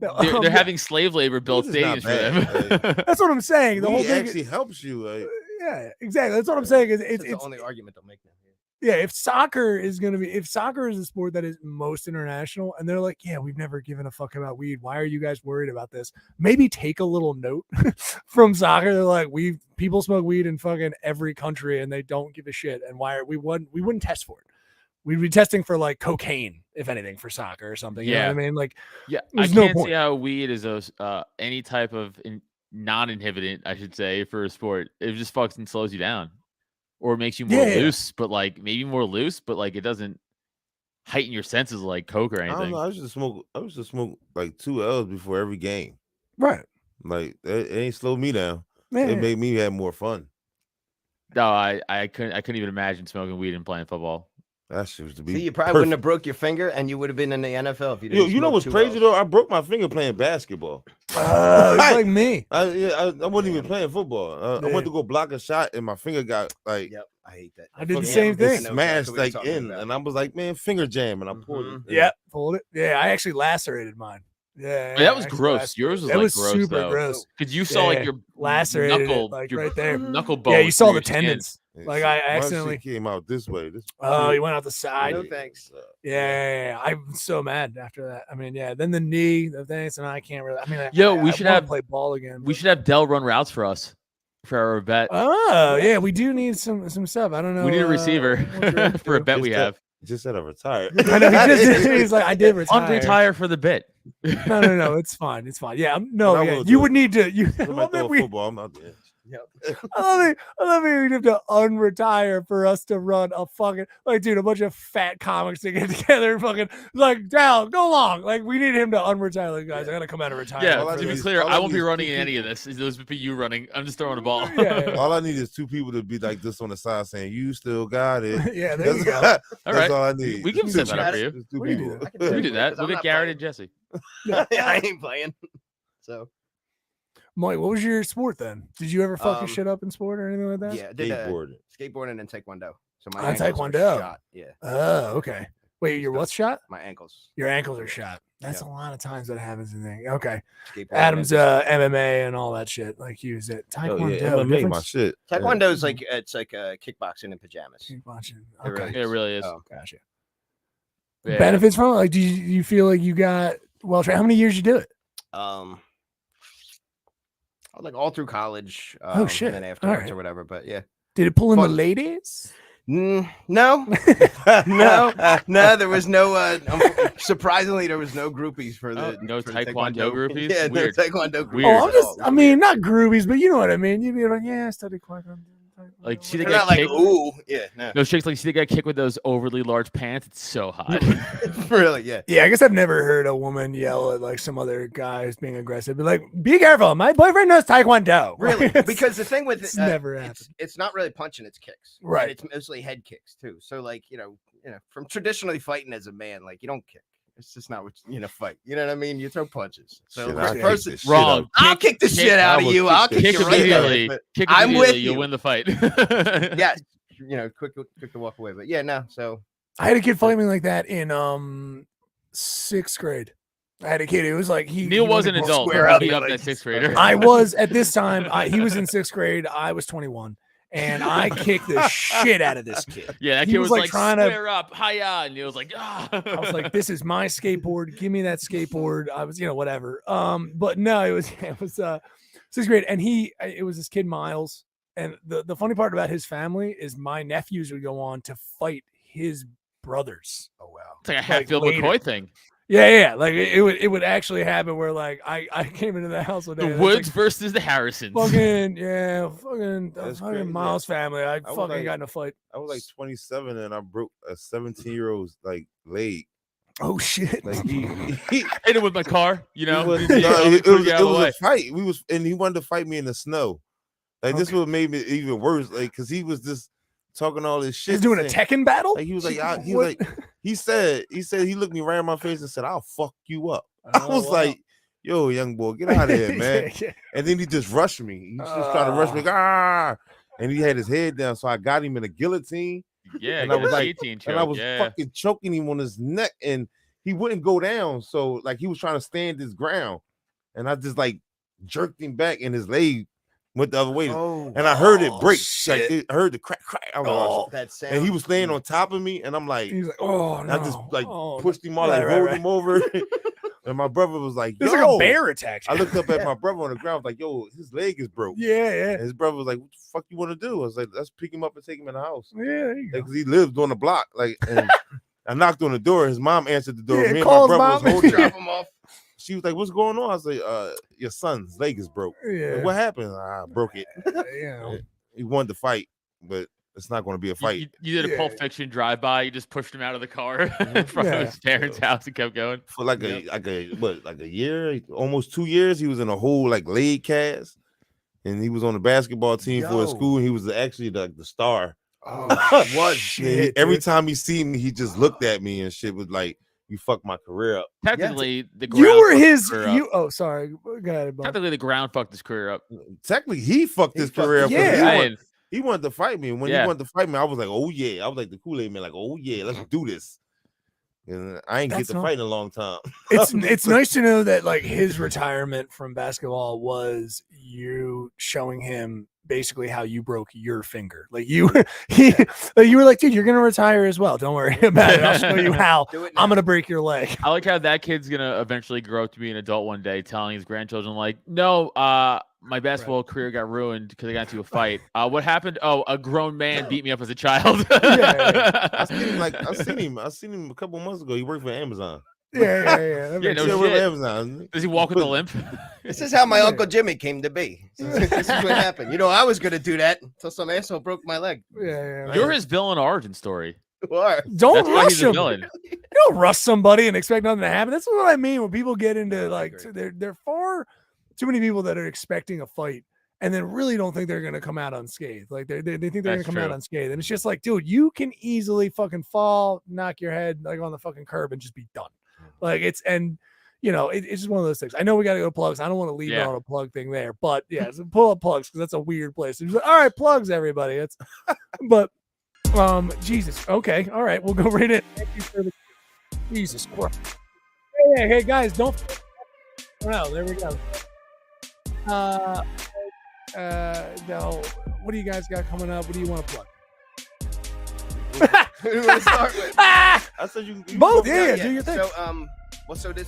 No, They're yeah, having slave labor built Weed is not stadiums for them. that's what I'm saying. The whole Weed thing. actually helps you. Like, Yeah, exactly. That's what I'm saying. Is It's, it's the only argument they'll make now. yeah, if soccer is a sport that is most international and they're like, yeah, we've never given a fuck about weed. Why are you guys worried about this? Maybe take a little note from soccer. They're like, people smoke weed in fucking every country and they don't give a shit. And we wouldn't test for it. We'd be testing for like cocaine, if anything, for soccer or something. You know what I mean? Like, Yeah, I There's no can't point. see how weed is any type of non-inhibitant, I should say, for a sport. It just fucking slows you down, or makes you more Yeah. loose. But like maybe more loose, but like it doesn't heighten your senses like coke or I don't anything. know. I used to smoke like 2 L's before every game. right. Like it ain't slowed me down. Yeah. It made me have more fun. No, I couldn't even imagine smoking weed and playing football. That shit was to be. See, you probably wouldn't have broke your finger, and you would have been in the NFL if you didn't. You know smoke what's 2 crazy L's. though? I broke my finger playing basketball. It's like me. I wasn't even playing football. I Yeah. went to go block a shot and my finger got like Yep, I hate that. I did the fucking- same it thing. smashed What you're like talking in, about. and I was like, man, finger jam, and I pulled it. Yeah, pulled it. Yeah, I actually lacerated mine. Yeah, But that was I actually gross. lacerated Yours was it. like was gross, super though. gross. Because you saw like Yeah, your lacerated knuckle, it, like your right there. knuckle bone. Yeah, you saw the through your skin. tendons. Like I My shit accidentally. came out this way. Oh, you went out the side. No thanks. Yeah, I'm so mad after that. I mean, yeah. Then the knee, the things, and I can't really. I mean, Yo, I we should wanna have- play ball again. We but- should have Dell run routes for us for our bet. Oh yeah, we do need some stuff. I don't know. we need a receiver what you're into. for a bet we Just have. Just said I retired. I know, he's like, I did retire. Unretire for the bit. No, it's fine. It's fine. Yeah, no, But I yeah, will you do would it. need to. You, I Somebody love throw that a we, football. I'm out there. I love it. We'd have to unretire for us to run a fucking like, dude, a bunch of fat comics to get together and fucking like, down, go long. Like, we need him to unretire. Like, guys, I gotta come out of retirement. Yeah, all I to need be is- clear, all I I won't be need is running two in any of this. Those would be you running. I'm just throwing a ball. Yeah. All I need is 2 people to be like this on the side saying, "You still got it." Yeah, there you go. That's All right. all I need. We can set that up for you. Just 2 We can do people. that. I can We do can do that. because We'll I'm get not Garrett playing. and Jesse. I ain't playing. So Mike, what was your sport then? Did you ever fuck your Um, shit up in sport or anything like that? yeah, did Skateboarding. skateboarding and taekwondo. So my Oh, ankles are taekwondo. shot. Yeah, Oh, okay. Wait, your what's shot? my ankles. Your ankles are shot. That's Yeah. a lot of times that happens in there. Okay. Skateboarding Adam's and just- MMA and all that shit. Like he was at Oh, Taekwondo. yeah, MMA, my difference? shit. Taekwondo's like it's like kickboxing in pajamas. Keep watching. It Okay. really It really is. Oh. Gotcha. Yeah. Benefits from it? Like, do you feel like you got well trained? How many years you do it? I was like all through college. Oh, shit. And then afterwards Alright. or whatever. But yeah. Did it pull in the Fun. ladies? No, no. There was no. Surprisingly, there was no groupies for the no for the taekwondo groupies? Yeah, Weird. no taekwondo groupies. Weird. Oh, I'm at just, all. I mean, not groovies, but you know what I mean. You'd be like, yeah, I studied Taekwondo. Like see the They're guy not like, kick. ooh, yeah, no. No chicks like see the guy kick with those overly large pants. It's so hot. Really, yeah. Yeah, I guess I've never heard a woman yell at like some other guys being aggressive. Be like, be careful, my boyfriend knows Taekwondo. Really, It's- because the thing with it's never happened. it's not really punching, it's kicks. And Right. it's mostly head kicks too. So like, from traditionally fighting as a man, like you don't kick. It's just not what fight. You know what I mean? You throw punches. So Shit, like, I kick first, the shit Wrong. out. I'll kick the shit out of will you. kick I'll the kick Kick you right immediately. there. Kick I'm immediately. with You'll you. win the fight. Yeah, quick to walk away. But yeah, no. So I had a kid fight me like that in 6th grade. I had a kid. It was like Neil he was wanted an to adult. square up. Beat up that 6th grader. I was at this time. He was in 6th grade. I was 21, and I kicked the shit out of this kid. Yeah, that He kid was, was like, like trying to- square up, hiya, and Neil was like, ah. I was like, "This is my skateboard. Give me that skateboard." I was, whatever. But no, it was 6th grade, and it was this kid Miles. And the funny part about his family is my nephews would go on to fight his brothers. oh wow. It's like a Like, Hatfield later. McCoy thing. Yeah. Like it would actually happen where like I came into the house one day. The and it's like, Woods versus the Harrisons. fucking That's fucking crazy. Miles family. I was fucking like- got in a fight. I was like 27 and I broke a 17-year-old's like leg. Oh shit. Like he Hit him with my car, you know. was, Yeah, no, it get was out of the way. a fight. And he wanted to fight me in the snow. Like this Okay. would made it even worse. Like because he was just talking all this shit. He's doing a saying- Tekken battle. Like he was like, What? he said he looked me right in my face and said, "I'll fuck you up." I Oh, was wow. like, "Yo, young boy, get out of here, man!" Yeah. And then he just rushed me. He just trying to rush me, and he had his head down, so I got him in a guillotine, Yeah, and I was like- 18 and I was yeah. fucking choking him on his neck, and he wouldn't go down. So like he was trying to stand his ground, and I just like jerked him back, and his leg went the other way, Oh, and I heard it break. shit. Like I heard the crack. I was like, Oh. that sound. and he was laying on top of me, and I'm like. He's like, oh And no. I just like Oh, pushed him all, right, like right, rolled right. him over. And my brother was like, It's yo. like a bear attack. I looked up at my brother on the ground, like, yo, his leg is broke. Yeah. And his brother was like, what the fuck you want to do? I was like, let's pick him up and take him in the house. Yeah, there you go. Because he lived on the block. Like, and I knocked on the door. His mom answered the door. Yeah, Me and my calls brother mom. was holding Drop him. him off. She was like, what's going on? I was like, your son's leg is broke. Yeah. Like, what happened? I broke it. Yeah. He wanted to fight, but it's not going to be a fight. You did a Pulp Yeah. Fiction drive-by. You just pushed him out of the car in front Yeah. of his parents' house and kept going. For like a year, almost 2 years, he was in a whole like leg cast, and he was on the basketball team for his Yo. school. And he was actually the star. Oh, Yeah, shit, every dude. time he see me, he just looked at me and shit was like, "You fucked my career up." Technically, the ground You were fucked his. career up. Oh, sorry. Go ahead, bud. Technically, the ground fucked his career up. Technically, he fucked his fucked career up. 'cause Yeah. he Saying, wanted- he wanted to fight me. And when Yeah. he wanted to fight me, I was like, "Oh yeah!" I was like the Kool-Aid man, like, "Oh yeah, let's do this." And I ain't That's get to not- fight in a long time. It's nice to know that like his retirement from basketball was you showing him basically how you broke your finger. Like you were like, dude, you're gonna retire as well. Don't worry about it. I'll show you how Do it I'm now. gonna break your leg. I like how that kid's gonna eventually grow up to be an adult one day, telling his grandchildren, like, "No, my basketball career got ruined because I got into a fight. What happened? Oh, a grown man beat me up as a child." I seen him a couple months ago. He worked for Amazon. Yeah. That Yeah, makes no He sense. worked for shit. Amazon. Does he walk with a limp? This is how my Yeah. Uncle Jimmy came to be. This is what happened. You know, I was gonna do that until some asshole broke my leg. Yeah. You're his villain origin story. Or Don't That's why rush he's a him. villain. You don't rush somebody and expect nothing to happen. That's what I mean when people get into like agree. they're far too many people that are expecting a fight and then really don't think they're gonna come out unscathed. Like they think they're That's gonna come out true. unscathed. And it's just like, dude, you can easily fucking fall, knock your head like on the fucking curb and just be done. Like it's it's just one of those things. I know we gotta go to plugs. I don't want to leave it Yeah. on a plug thing there, but yeah, so pull up plugs because that's a weird place. It's like, all right, plugs, everybody. It's but Jesus. Okay, all right, we'll go right in. Thank you for the Jesus Christ. Hey, guys, don't. Oh, there we go. No. What do you guys got coming up? What do you want to plug? who do we want to start with? I said you Both, go- yeah, do your thing. So this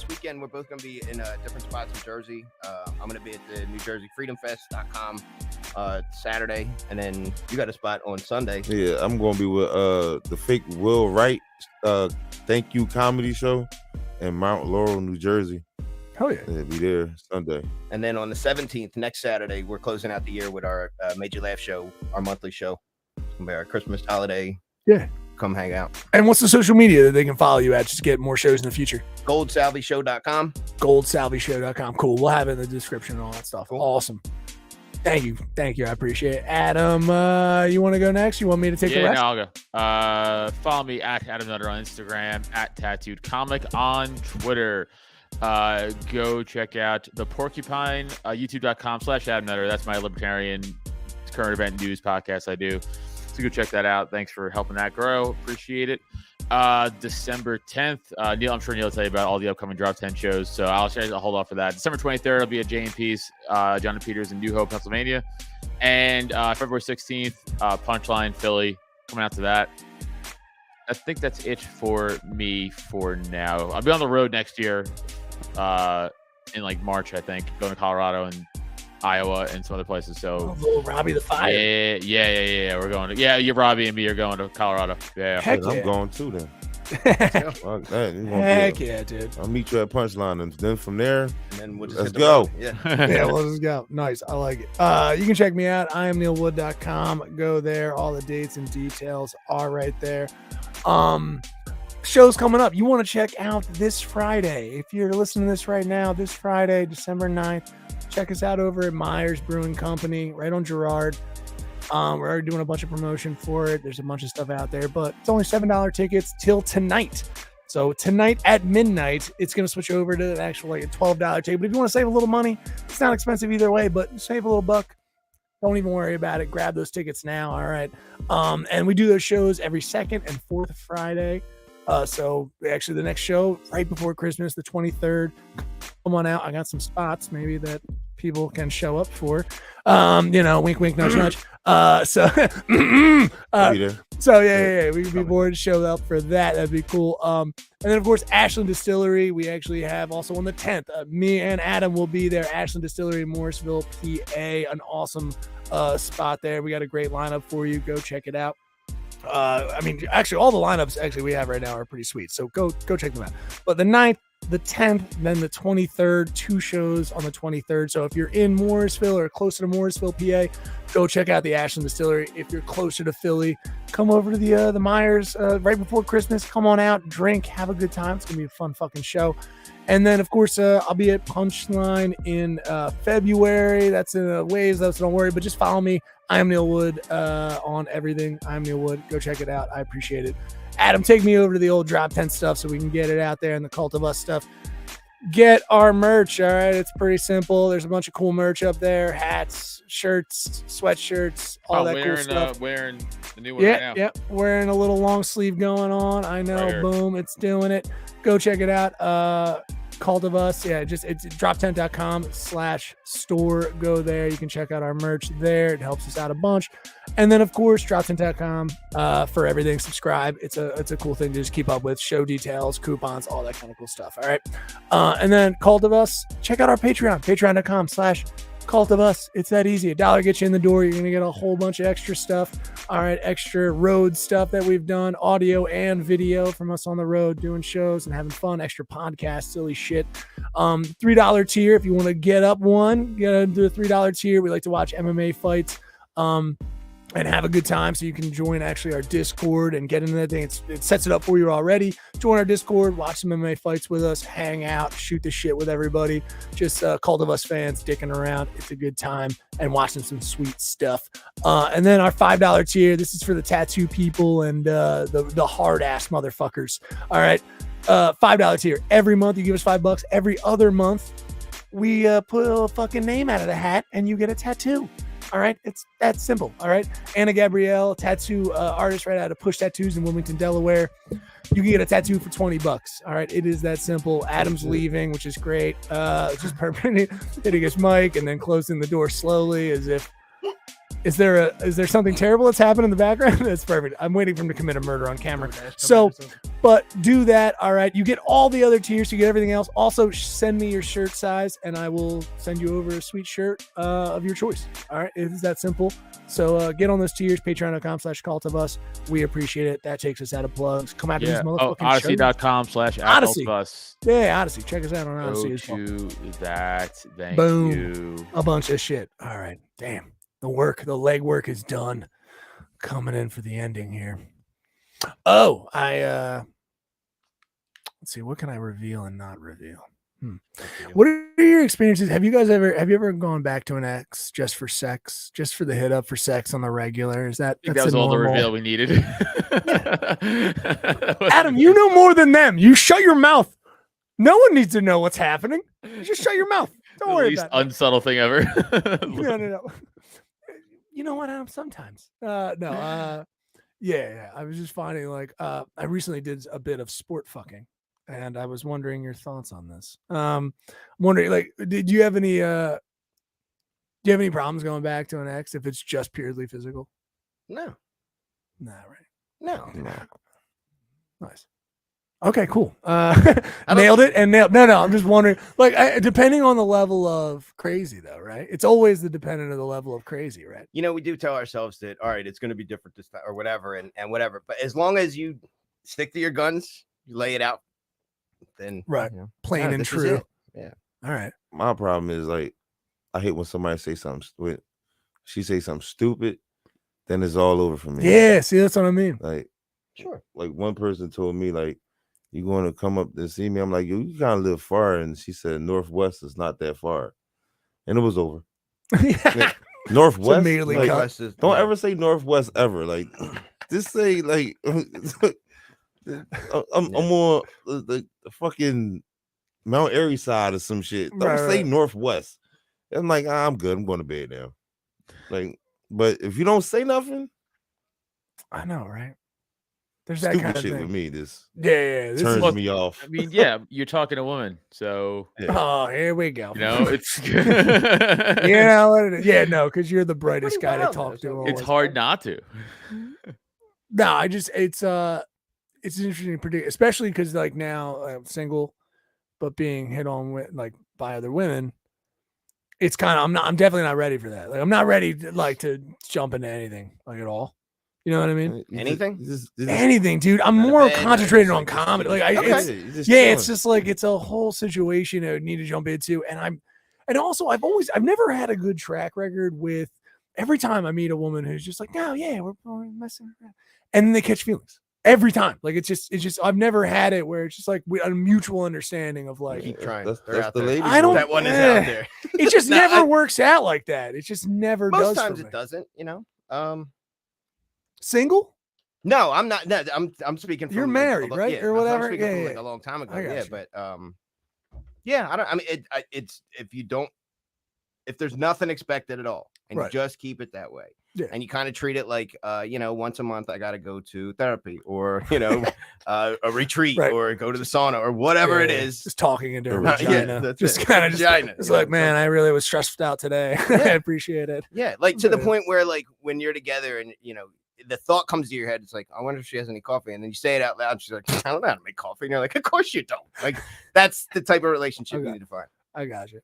weekend we're both gonna be in different spots in Jersey. I'm gonna be at the New Jersey FreedomFest.com Saturday, and then you got a spot on Sunday. Yeah, I'm gonna be with the fake Will Wright thank you comedy show in Mount Laurel, New Jersey. Hell yeah. Yeah, be there Sunday. And then on the 17th, next Saturday, we're closing out the year with our Made You Laugh show, our monthly show. It's gonna be our Christmas holiday. Yeah. Come hang out. And what's the social media that they can follow you at just to get more shows in the future? GoldSalvyShow.com. GoldSalvyShow.com. Cool. We'll have it in the description and all that stuff. Cool. Awesome. Thank you. I appreciate it. Adam, you want to go next? You want me to take the rest? No, I'll go. Follow me at Adam Nutter on Instagram, at Tattooed Comic on Twitter. Go check out the Porcupine, youtube.com/Adam Nutter. That's my libertarian current event news podcast I do. So go check that out. Thanks for helping that grow. Appreciate it. December 10th, Neil, I'm sure Neil will tell you about all the upcoming Drop 10 shows, so I'll hold off for that. December 23rd, I'll be at J&P's, John and Peters in New Hope, Pennsylvania. And February 16th, Punchline, Philly, coming out to that. I think that's it for me for now. I'll be on the road next year in like March, I think, going to Colorado and Iowa and some other places. So little Robbie the Fire. Yeah. We're going to you, Robbie, and me are going to Colorado. Yeah, Heck I'm yeah. going too then. Heck yeah, dude. I'll meet you at Punchline, and then from there, And then we'll just let's hit the go. road. Yeah. Yeah, we'll just go. Nice. I like it. You can check me out. IamNeilWood.com. Go there. All the dates and details are right there. Shows coming up. You want to check out this Friday. If you're listening to this right now, this Friday, December 9th, check us out over at Myers Brewing Company, right on Girard. We're already doing a bunch of promotion for it. There's a bunch of stuff out there, but it's only $7 tickets till tonight. So tonight at midnight, it's going to switch over to an actual like a $12 ticket. But if you want to save a little money, it's not expensive either way, but save a little buck. Don't even worry about it. Grab those tickets now. All right. And we do those shows every second and fourth Friday. So actually the next show right before Christmas, the 23rd, come on out. I got some spots maybe that people can show up for, wink, wink, nudge, nudge. So we could be more to show up for that. That'd be cool. And then of course, Ashland Distillery, we actually have also on the 10th, me and Adam will be there. Ashland Distillery, Morrisville, PA, an awesome spot there. We got a great lineup for you. Go check it out. Actually all the lineups we have right now are pretty sweet. So go check them out. But the 9th, the 10th, then the 23rd, 2 shows on the 23rd. So if you're in Morrisville or closer to Morrisville, PA, go check out the Ashland Distillery. If you're closer to Philly, come over to the Myers right before Christmas. Come on out, drink, have a good time. It's gonna be a fun fucking show. And then of course I'll be at Punchline in February. That's in a ways, so don't worry. But just follow me. I am Neil Wood on everything. I'm Neil Wood. Go check it out. I appreciate it. Adam, take me over to the old Drop 10 stuff so we can get it out there and the Cult of Us stuff. Get our merch, all right? It's pretty simple. There's a bunch of cool merch up there. Hats, shirts, sweatshirts, all that cool stuff. Wearing the new one right now. Yeah, wearing a little long sleeve going on. I know, Right here. boom, it's doing it. Go check it out. Cult of Us, it's drop10.com/store. Go there. You can check out our merch there. It helps us out a bunch. And then of course, drop10.com for everything. Subscribe. It's a cool thing to just keep up with. Show details, coupons, all that kind of cool stuff. All right. And then Cult of Us, check out our Patreon, patreon.com/Cult of Us. It's that easy. $1 gets you in the door. You're gonna get a whole bunch of extra stuff. All right, extra road stuff that we've done, audio and video from us on the road, doing shows and having fun. Extra podcasts, silly shit. $3 tier if you want to get up one. You gotta do a $3 tier. We like to watch MMA fights. And have a good time. So you can join actually our Discord and get into that thing. It sets it up for you already. Join our Discord, watch some MMA fights with us, hang out, shoot the shit with everybody. Just Cult of Us fans dicking around. It's a good time and watching some sweet stuff. And then our $5 tier. This is for the tattoo people and the hard ass motherfuckers. All right. $5 tier. Every month you give us $5. Every other month we put a fucking name out of the hat and you get a tattoo. All right, it's that simple. All right, Anna Gabrielle, tattoo artist right out of Push Tattoos in Wilmington, Delaware. You can get a tattoo for $20. All right, it is that simple. Adam's leaving, which is great. Just hitting his mic and then closing the door slowly as if Is there something terrible that's happened in the background? That's perfect. I'm waiting for him to commit a murder on camera. So, but do that. All right. You get all the other tiers. You get everything else. Also, send me your shirt size, and I will send you over a sweet shirt of your choice. All right. It's that simple. So get on those tiers. Patreon.com/cultofus. We appreciate it. That takes us out of plugs. Come out to these motherfucking Odyssey.com/Odyssey. Yeah, Odyssey. Check us out on Odyssey as well. That. Thank Boom. you. A bunch of shit. All right. Damn. The legwork is done. Coming in for the ending here. Oh, let's see. What can I reveal and not reveal? What are your experiences? Have you ever gone back to an ex just for sex, just for the hit up for sex on the regular? Is that? I think that was all the reveal we needed. Adam, you know more than them. You shut your mouth. No one needs to know what's happening. Just shut your mouth. Don't worry about it. The least unsubtle thing ever. No. You know what, Adam? Sometimes. Yeah. I was just finding I recently did a bit of sport fucking, and I was wondering your thoughts on this. Wondering, did you have any problems going back to an ex if it's just purely physical? No. Nah, right. No. Nice. Okay, cool. Nailed it. No, I'm just wondering, depending on the level of crazy, though, right? It's always the dependent of the level of crazy, right? You know, we do tell ourselves that, all right, it's going to be different this time or whatever, and whatever. But as long as you stick to your guns, you lay it out, then right, plain and true. Yeah. All right. My problem is I hate when somebody say something. She say something stupid, then it's all over for me. Yeah. See, that's what I mean. Sure. Like one person told me you going to come up to see me? I'm like, you kind of live far. And she said, Northwest is not that far. And it was over. Yeah. Northwest? Immediately don't ever say Northwest ever. Just say, I'm on the fucking Mount Airy side or some shit. Don't say Northwest. I'm like, I'm good. I'm going to bed now. But if you don't say nothing. I know, right? There's that stupid kind of shit thing. with me. This this turns me off. I mean, yeah, you're talking to a woman, so oh, here we go. You know, it's you know what it is. Yeah, no, because you're the brightest guy to talk to. It's hard not to. No, it's an interesting predict, especially because now I'm single, but being hit on with by other women. It's kind of I'm definitely not ready for that. I'm not ready to jump into anything at all. You know what I mean? Anything? Anything, dude. I'm more concentrated on comedy. It's just it's a whole situation I would need to jump into. And I've never had a good track record with every time I meet a woman who's just no, yeah, we're messing around. And then they catch feelings every time. It's just I've never had it where it's just a mutual understanding of keep trying. That's the lady. I don't. That one is out there. It just never works out like that. It just never does. Most times it doesn't, Single? No, I'm not. No, I'm speaking. From You're married, right, or whatever? I'm speaking from a long time ago. Yeah, but I don't. I mean, it's if there's nothing expected at all, and you just keep it that way, and you kind of treat it once a month I got to go to therapy, or a retreat, or go to the sauna, or whatever it is. Just talking into her vagina. Just kind of vagina. It's man, I really was stressed out today. I appreciate it. Yeah, to the point where when you're together and the thought comes to your head, it's I wonder if she has any coffee, and then you say it out loud. And she's like, I don't know how to make coffee, and you're like, of course you don't. That's the type of relationship you need to find. I got you.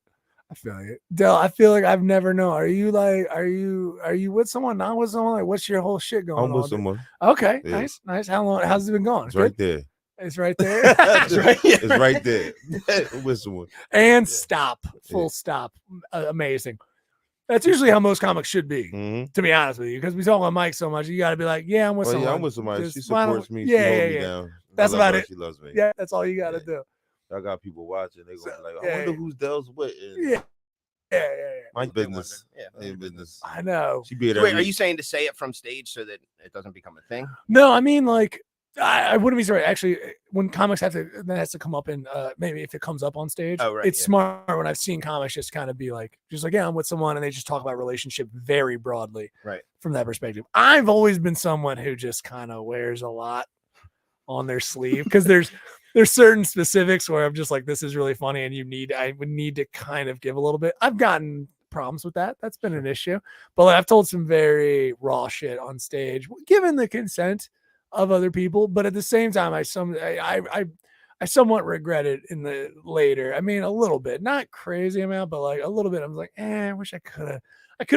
I feel you, Dell. I feel I've never known. Are you with someone? Not with someone? What's your whole shit going on? I'm with someone. Okay, yeah. Nice. How long? How's it been going? It's right there. It's right there. It's right there. With someone. And stop. Full stop. Amazing. That's usually how most comics should be, to be honest with you, because we talk about Mike so much. You got to be yeah, I'm with someone. Yeah, I'm with somebody. She supports me. She holds me down. That's about it. She loves me. Yeah, that's all you got to do. I got people watching. They gonna be I wonder who's Dell's with. Yeah. My business. Business. I know. She be Wait, are you saying to say it from stage so that it doesn't become a thing? No, I mean I wouldn't be sorry. Actually, when comics that has to come up in maybe if it comes up on stage, it's smart when I've seen comics just kind of be yeah, I'm with someone, and they just talk about relationship very broadly, right? From that perspective. I've always been someone who just kind of wears a lot on their sleeve because there's certain specifics where I'm just this is really funny, and I would need to kind of give a little bit. I've gotten problems with that. That's been an issue. But like, I've told some very raw shit on stage, given the consent of other people. But at the same time, I somewhat regret it in the later. I mean, a little bit, not crazy amount, but like a little bit. I was like, I wish I could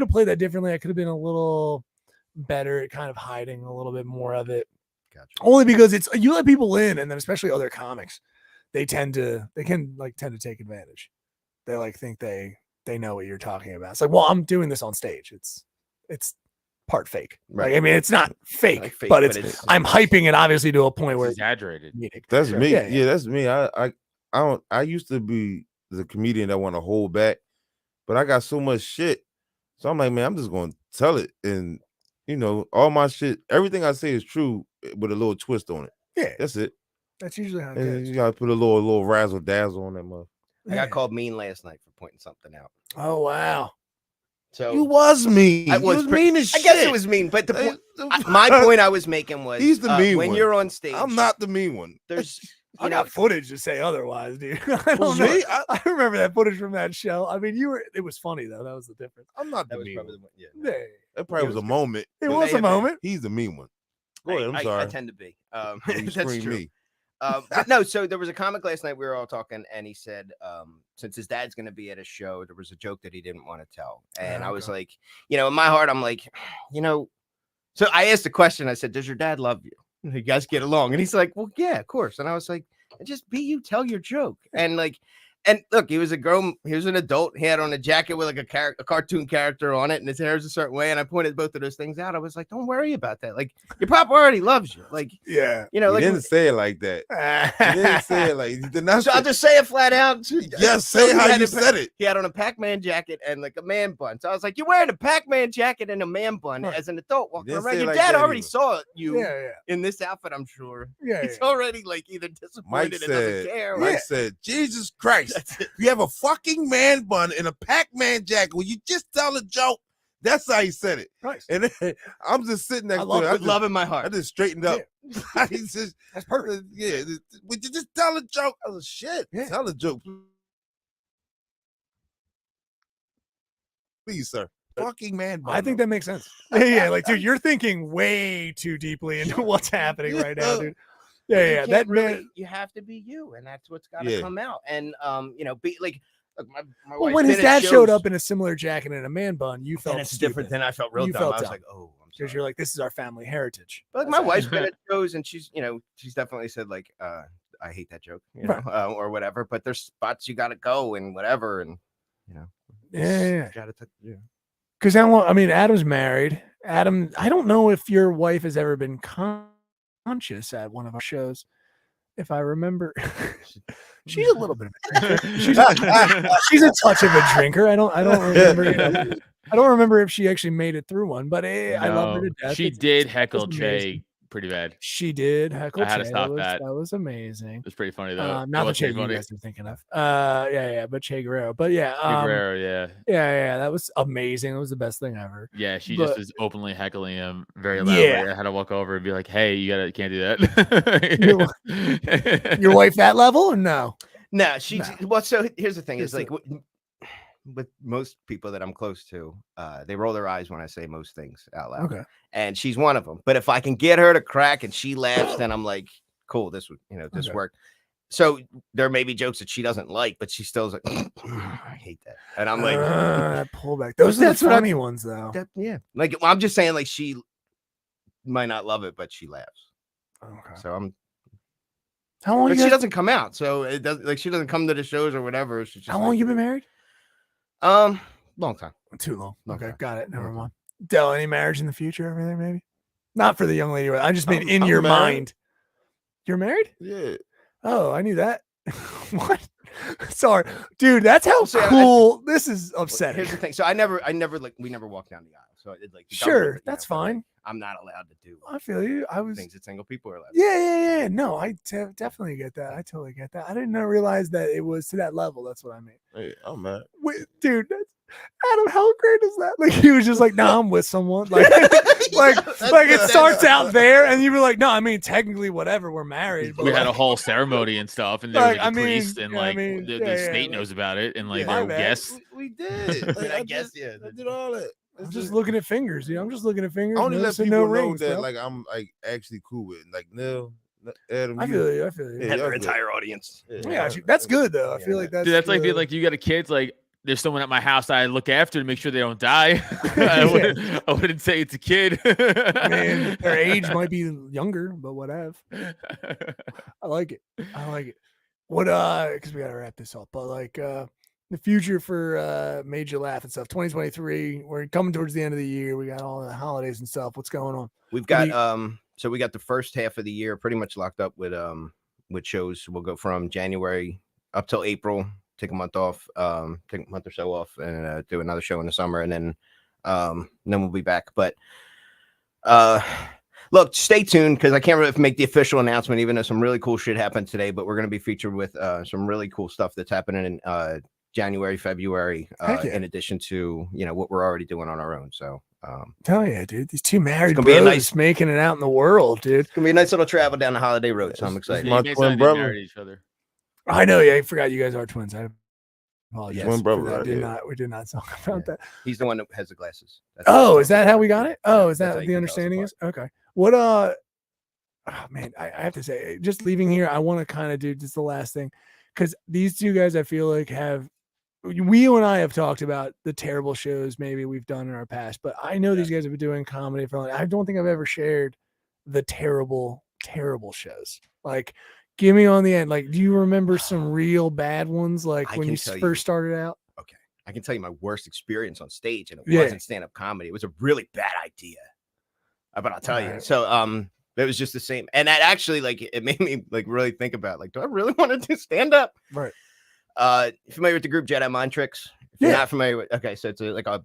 have played that differently. I could have been a little better at kind of hiding a little bit more of it. Gotcha. Only because it's you let people in, and then especially other comics, they can tend to take advantage. They like think they know what you're talking about. It's like, well, I'm doing this on stage. It's part fake. Right. Like, I mean, it's not fake, Like fake, but but it's I'm hyping it obviously to a point where It's exaggerated. That's me. Yeah, Yeah, that's me. I used to be the comedian that want to hold back, but I got so much shit. So I'm like, man, I'm just going to tell it. And, you know, all my shit, everything I say is true with a little twist on it. Yeah. That's it. That's usually how it And goes. you got to put a little razzle dazzle on that mother. I got called mean last night for pointing something out. Oh, wow. So You was mean. I You was mean as I shit. guess it was mean, but my point I was making was He's the mean when one. you're on stage. I'm not the mean one. There's I got footage to say otherwise, dude. I Well, don't know. me? I remember that footage from that show. I mean, it was funny though. That was the difference. I'm not that the was mean probably one. the one. Yeah. Yeah. That probably was a moment. It It was may a have been. moment. He's the mean one. Go ahead. I'm I sorry. tend to be. You That's scream true. me. But no, so there was a comic last night. We were all talking, and he said, since his dad's going to be at a show, there was a joke that he didn't want to tell. And I was like, you know, in my heart, I'm like, you know, so I asked the question. I said, does your dad love you? You guys get along? And he's like, well, yeah, of course. And I was like, just be you, tell your joke. And like, and look, he was an adult. He had on a jacket with like a cartoon character on it, and his hair is a certain way. And I pointed both of those things out. I was like, don't worry about that. Like, your papa already loves you. Like, Yeah. you know, He like, didn't say it like that. He didn't say it like he did not. so I'll just say it flat out. Yes, So say he how had you a- said it. He had on a Pac-Man jacket and like a man bun. So I was like, you're wearing a Pac-Man jacket and a man bun Right. as an adult walking didn't around. say it Your like dad that already either. saw you Yeah. in this outfit, I'm sure. Yeah. He's already like either disappointed Mike and said, doesn't care. or- Mike said, Jesus Christ, That's it. you have a fucking man bun and a Pac-Man jacket. Will you just tell a joke? That's how he said it. Nice. And then, I'm just sitting next I to love it. with love in my heart. I just straightened up. He's just, That's perfect. yeah. Would you just tell a joke? I was shit. Yeah. Tell a joke. Please, sir. Fucking man bun. I think that makes sense. Yeah, like, dude, you're thinking way too deeply into what's happening right now, dude. Yeah, You yeah. can't That really, man. you have to be you, and that's what's got to Yeah. come out. And you know, be like, look, my Well, wife's when his been at dad showed shows, up in a similar jacket and a man bun, you felt and it's different. stupid. Then I felt real You dumb. felt I was dumb. like, oh, I'm Because sorry. you're like, this is our family heritage. But like That's my wife's it. been at shows, and she's, you know, she's definitely said like, I hate that joke, you know, Right. or whatever. But there's spots you got to go and whatever, and you know, Yeah. got to, yeah. Because I mean, Adam's married. Adam, I don't know if your wife has ever been conscious at one of our shows. If I remember, she's a little bit of a drinker. She's a touch of a drinker. I don't remember. I don't remember if she actually made it through one, but I love her to death. She It's- did it's heckle amazing. Che pretty bad. She did heckle. I had to Che. stop was, that. That was amazing. It was pretty funny though. Not the It Che wasn't you funny. guys are thinking of. Yeah, but Che Guerrero. But yeah, Che Guerrero, yeah. yeah, that was amazing. It was the best thing ever. Yeah, she But- just was openly heckling him very loudly. Yeah. I had to walk over and be like, "Hey, you can't do that." Your wife that level or no? No, she. No. Well, so here's the thing: is Here's like with most people that I'm close to, they roll their eyes when I say most things out loud. Okay. And she's one of them. But if I can get her to crack and she laughs, then I'm like, cool, this would, this Okay. worked. So there may be jokes that she doesn't like, but she still's like, I hate that. And I'm like, that pullback. Those are the That's what I'm- funny ones though. yeah. Like I'm just saying, like she might not love it, but she laughs. Okay. So I'm How long but you she guys, doesn't come out. So it does like she doesn't come to the shows or whatever. She's just how long like, you been married? long time. Too long. Okay, Okay. got it. Never Okay. mind. Dell, any marriage in the future over there, maybe? Not for the young lady. I just mean in I'm your married. mind. You're married? Yeah. Oh, I knew that. What? Sorry, dude. That's how So, I- cool. This is upsetting. Here's the thing. So I never like we never walked down the aisle. So it like the Sure, government, you that's know, but, like, fine. I'm not allowed to do I feel you. I was. things that single people are allowed. to Yeah. No, I definitely get that. I totally get that. I didn't realize that it was to that level. That's what I mean. Hey, I'm mad. Wait, dude, Adam, how great is that? Like he was just like, "No, I'm with someone." Like, like it starts out there, and you were like, "No, I mean, technically, whatever, we're married." But We had a like, whole ceremony and stuff, and there was Like, like a I mean, priest, and yeah, I like mean, the yeah, state like- knows about it, and like My there were bad. guests. We did. Like, I guess, yeah. I did all that. I'm just looking at fingers, dude. I'm just looking at fingers. I only let noticing people no know rings, that bro. like I'm like actually cool with it. Like Neil, Adam. I feel you. I feel you. Yeah, And y'all their good. entire audience. Yeah, actually, that's good though. I feel like that's. Dude, that's like the- being like you got a kid, like there's someone at my house I look after to make sure they don't die. Yeah. I wouldn't say it's a kid. I mean, their age might be younger, but whatever. I like it. I like it. What because we gotta wrap this up, but like the future for Made You Laugh and stuff. 2023. We're coming towards the end of the year. We got all the holidays and stuff. What's going on? We've What do got so we got the first half of the year pretty much locked up with shows. We'll go from January up till April, take a month off, take a month or so off, and do another show in the summer, and then we'll be back. But look, stay tuned because I can't really make the official announcement, even though some really cool shit happened today. But we're gonna be featured with some really cool stuff that's happening in January, February, Heck yeah. in addition to what we're already doing on our own. So Hell yeah, dude. These two married gonna be a bros nice- making it out in the world, dude. it's gonna be a nice little travel down the holiday road. So I'm excited. My You guys twin didn't brother. marry each other. I know, yeah. I forgot you guys are twins. I apologize. Twin for brother, that. right? We did not talk about that. He's the one that has the glasses. That's Oh, is that how we got it? Oh, is That's that how you the can tell us understanding apart. is? Okay. What oh man, I have to say, just leaving here, I want to kind of do just the last thing. Because these two guys I feel like you and I have talked about the terrible shows maybe we've done in our past, but I know these guys have been doing comedy for like I don't think I've ever shared the terrible shows. Like give me on the end. Like, do you remember some real bad ones like I when can you tell you. first started out? Okay. I can tell you my worst experience on stage, and it Yeah. wasn't stand-up comedy. It was a really bad idea. But I'll tell you. Alright. So it was just the same. And that actually like it made me like really think about like, do I really want to do stand-up? Right. Familiar with the group Jedi Mind Tricks? If you're Yeah. not familiar with so it's like a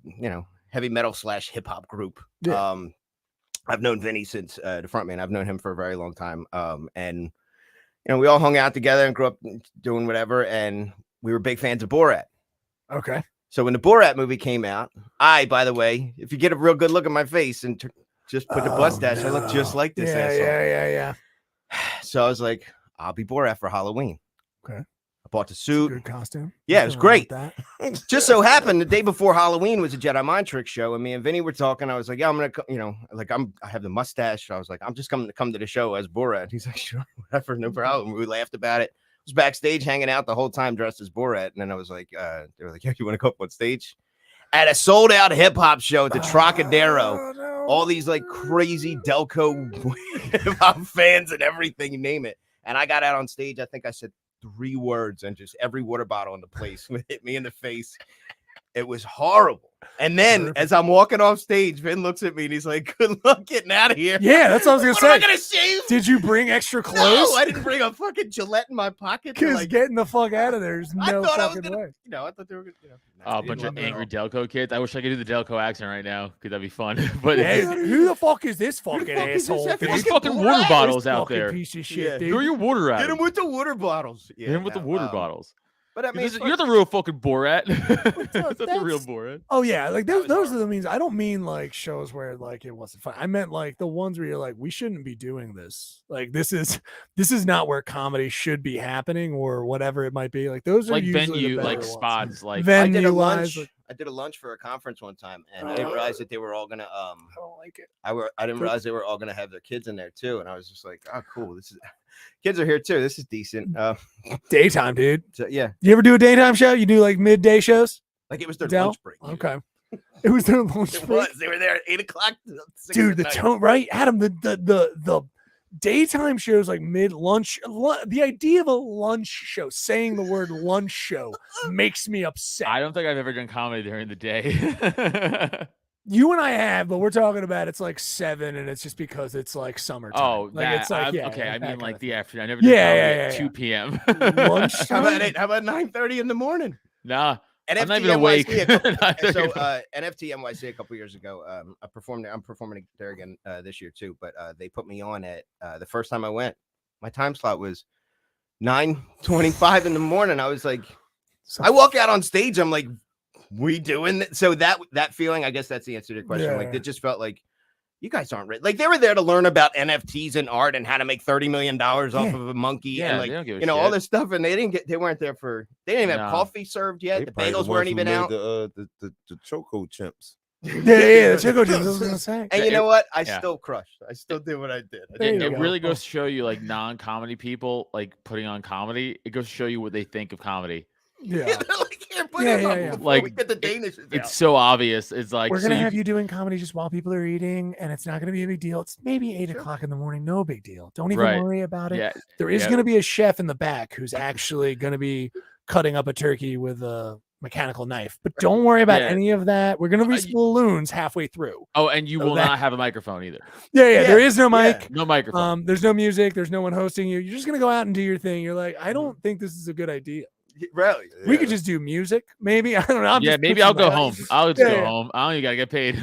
heavy metal / hip hop group. Yeah. I've known Vinny since the front man. I've known him for a very long time. And we all hung out together and grew up doing whatever, and we were big fans of Borat. Okay. So when the Borat movie came out, by the way, if you get a real good look at my face and just put the mustache, I look just like this asshole. Yeah. So I was like, I'll be Borat for Halloween. Okay. I bought the It's a suit. good costume. Yeah, it was Nothing wrong with great. that. Just so happened the day before Halloween was a Jedi Mind Trick show, and me and Vinny were talking. I was like, yeah, I'm gonna, I have the mustache. I was like, I'm just coming to come to the show as Borat. He's like, sure, whatever, no problem. We laughed about it. I was backstage hanging out the whole time dressed as Borat, and then I was like, they were like, yeah, you want to go up on stage at a sold out hip hop show at the Trocadero? Oh, no. All these like crazy Delco hip hop fans and everything, you name it. And I got out on stage. I think I said 3 words, and just every water bottle in the place hit me in the face. It was horrible. And then Perfect. as I'm walking off stage, Vin looks at me and he's like, good luck getting out of here. Yeah, that's what I was gonna What am I say. gonna shave? Did you bring extra clothes? No, I didn't bring a fucking Gillette in my pocket. to, Because like, getting the fuck out of there is I no thought I was fucking gonna, way. I thought they were gonna, Oh, a bunch of angry Delco kids. I wish I could do the Delco accent right now because that'd be fun. But Hey, who the fuck is this fucking fuck is this asshole? fucking dude? there's fucking water Borat? bottles This out fucking there. Piece of shit, Yeah. dude. Throw your water at Hit him him. with the water bottles. Yeah, Hit him with the no, water bottles. But I mean, You're the real fucking Borat. That's the That's- real Borat. Oh yeah, like That those was are the means. I don't mean like shows where like it wasn't fun. I meant like the ones where you're like, we shouldn't be doing this. Like this is not where comedy should be happening or whatever it might be. Like those are Like usually the venue, better like ones. spots, like I did a Venue-wise, lunch. like, I did a lunch for a conference one time, and I didn't realize that they were all gonna I don't like it. I didn't Cool. realize they were all gonna have their kids in there too, and I was just like, oh, cool. This is kids are here too. This is decent. Daytime, dude. So, yeah, You ever do a daytime show? You do like midday shows? like it was their Dell? lunch break. Okay. It was their lunch It break. was. They were there at 8:00. Dude, the tone, right? Adam, the daytime shows like mid lunch. The idea of a lunch show, saying the word lunch show, makes me upset. I don't think I've ever done comedy during the day. You and I have, but we're talking about it's like 7, and it's just because it's like summertime. Oh, like that, it's like okay. I that mean, kind like of the thing. afternoon. I never did Yeah, comedy yeah, at yeah, 2 p.m. Lunch How about time? How about 9:30 in the morning? Nah, I'm NFT not even awake. NYC a couple- Not so even- NFT NYC a couple years ago, I performed there. I'm performing there again this year too. But they put me on at the first time I went. My time slot was 9:25 in the morning. I was like, I walk out on stage. I'm like, we doing that? So that feeling, I guess that's the answer to your question. Yeah. Like, it just felt like you guys aren't ready. Like, they were there to learn about NFTs and art and how to make $30 million off of a monkey and they don't give a you know, all shit. this stuff. And they weren't there for, they didn't even have No. coffee served yet. They The probably bagels the weren't ones who even made out. The Choco Chimps. The Choco Chips, I was gonna say. And you know what? I Yeah. still crushed. I still did what I did. There you It go. really goes to show you, like, non-comedy people, like, putting on comedy. It goes to show you what they think of comedy. Yeah. They're like, here, put Yeah, it yeah, up yeah. before Like, we get the Danish out. It's so obvious. It's like, We're so gonna you have you doing comedy just while people are eating, and it's not gonna be a big deal. It's maybe 8:00 in the morning, no big deal. Don't even Right. worry about it. Yeah, There is yeah. gonna be a chef in the back who's actually gonna be cutting up a turkey with a mechanical knife, but don't worry about Yeah. any of that. We're gonna reach you- balloons halfway through. Oh, and you So will that- not have a microphone either. Yeah, there is no yeah. mic. No microphone. There's no music. There's no one hosting you. You're just gonna go out and do your thing. You're like, I don't think this is a good idea. Really? We could just do music, maybe. I don't know. I'm Yeah, just maybe pushing I'll go that. home. I'll just Yeah, go yeah. home. I don't even gotta get paid.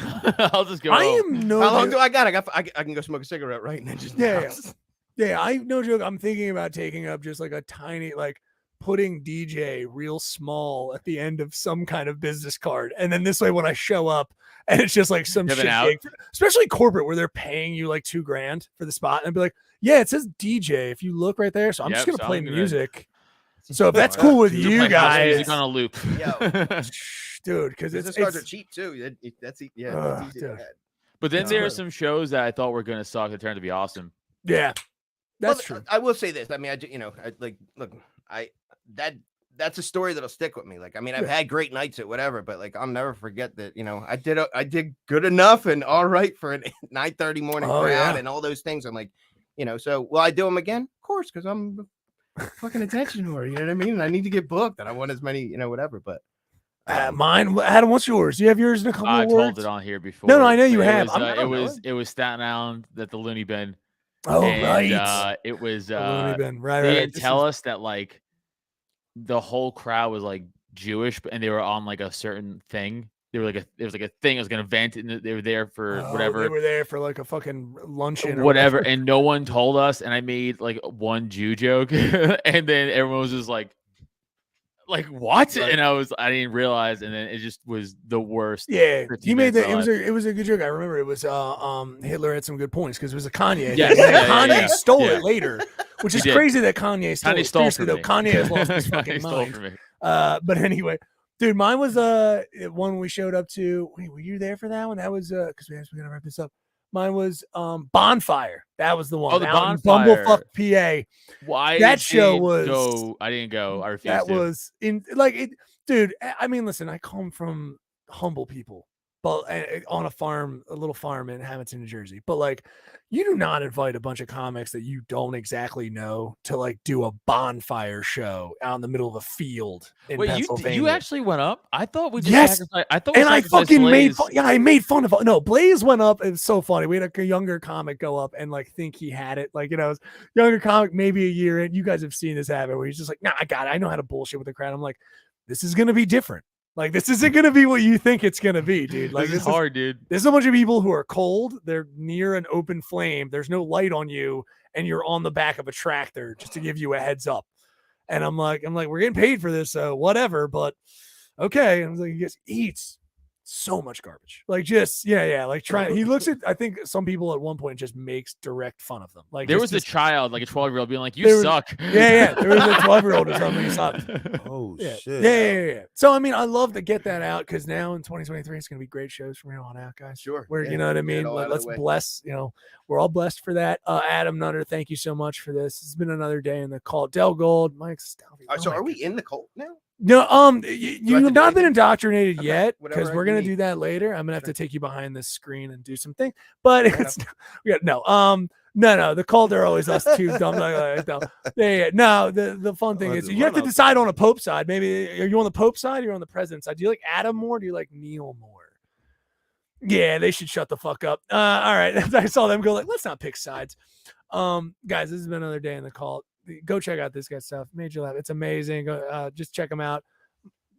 I'll just go I home. am no. How long joke- do I got? I can go smoke a cigarette right now. Just Yeah, bounce. Yeah, I no joke. I'm thinking about taking up just like a tiny, like putting DJ real small at the end of some kind of business card, and then this way when I show up and it's just like some Giving shit out? gig, especially corporate where they're paying you like $2,000 for the spot, and I'd be like, yeah, it says DJ if you look right there, so I'm just Yep, gonna so play I'm gonna- music. So if that's cool with You you play house guys, music on a loop. dude, because Business it's cards are cheap too. That's easy to dude. get. But then No. there are some shows that I thought were gonna suck that turned to be awesome. yeah, that's Well, true. I will say this. I mean, that's a story that'll stick with me. Like, I mean, I've had great nights at whatever, but like, I'll never forget that. You know, I did good enough and all right for a 9:30 morning Oh, crowd yeah. and all those things. I'm like, you know, so will I do them again? Of course, because I'm a fucking attention whore. You know what I mean? And I need to get booked, and I want as many, you know, whatever. But Mine, Adam. What's yours? Do you have yours in a couple I of told words? it on here before. No, I know you but have. It I'm was, not it knowing. was it was Staten Island at the Looney Bin. Oh, and, right. It was The Looney Bin. Right, they right. didn't tell us that like the whole crowd was like Jewish, and they were on like a certain thing. They were like there was like a thing that was gonna vent, and they were there for whatever. They were there for like a fucking luncheon or whatever, and no one told us, and I made like one Jew joke, and then everyone was just like what? Right. And I didn't realize, and then it just was the worst. Yeah, 15 he made minutes that. of It was a good joke. I remember it was Hitler had some good points because it was a Kanye. Yes, thing. And yeah, Kanye yeah. stole Yeah. it later, which He is did. crazy that Kanye stole Kanye it. stole Seriously, from though, me. Kanye has lost his Kanye fucking stole mind. from me. But anyway, dude, mine was one we showed up to. Wait, were you there for that one? That was because we're gonna wrap this up. Mine was Bonfire. That was the one. Oh, the out in Bonfire. Bumblefuck, PA. Why That show was- I didn't go. I refused That to. was in like it, dude. I mean, listen, I come from humble people, but on a little farm in Hamilton, New Jersey. But like, you do not invite a bunch of comics that you don't exactly know to like do a bonfire show out in the middle of a field in Wait, Pennsylvania. you actually went up? I thought we just Yes! sacrificed. I thought we And I sacrificed fucking made Blaze. fun. Yeah, I made fun of. No, Blaze went up. It was so funny. We had a younger comic go up and like think he had it. Like, you know, younger comic, maybe a year in. You guys have seen this happen where he's just like, nah, I got it. I know how to bullshit with the crowd. I'm like, this is gonna be different. Like, this isn't gonna be what you think it's gonna be, dude. Like, This is hard, dude. There's a bunch of people who are cold. They're near an open flame. There's no light on you, and you're on the back of a tractor just to give you a heads up. And I'm like, we're getting paid for this, so whatever. But okay. And I was like, he just eats so much garbage. Like, just yeah. Like, trying. He looks at. I think some people at one point just makes direct fun of them. Like, There just- was a child, like a 12-year-old, being like, There "You was- suck." Yeah. There was a 12-year-old or something. He stopped. Oh Yeah. shit. Yeah. So I mean, I love to get that out because now in 2023, it's gonna be great shows from here on out, guys. Sure. Where Yeah, you know what I get it mean. all out of the Let's way. bless. You know, we're all blessed for that. Adam Nutter, thank you so much for this. It's been another day in the call. Dell Gold, Mike Salvi. All right, so are we in the cult now? No, have you've to do not been anything? indoctrinated Okay, yet whatever because I we're gonna need. do that later. I'm gonna have Sure. to take you behind this screen and do something. But Fair it's no. The cult are always us two dumb. No, the fun thing is you have to decide on a Pope side. Maybe are you on the Pope side or you're on the president side? Do you like Adam more? Or do you like Neil more? Yeah, they should shut the fuck up. All right. I saw them go like, let's not pick sides. Guys, this has been another day in the cult. Go check out this guy's stuff. Made you laugh. It's amazing. Go, just check him out.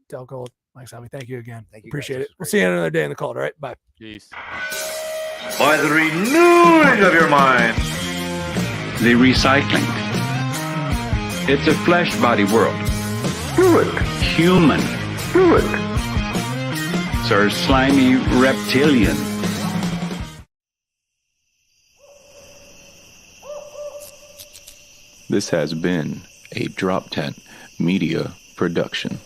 Dell Gold, Mike Salvi, thank you again. Thank you, Appreciate guys. it. We'll see you on another day in the cult. All right. Bye. Jeez. By the renewing of your mind. The recycling. It's a flesh body world. Do it. Human. Do it. are slimy reptilian. This has been a Drop Tent Media production.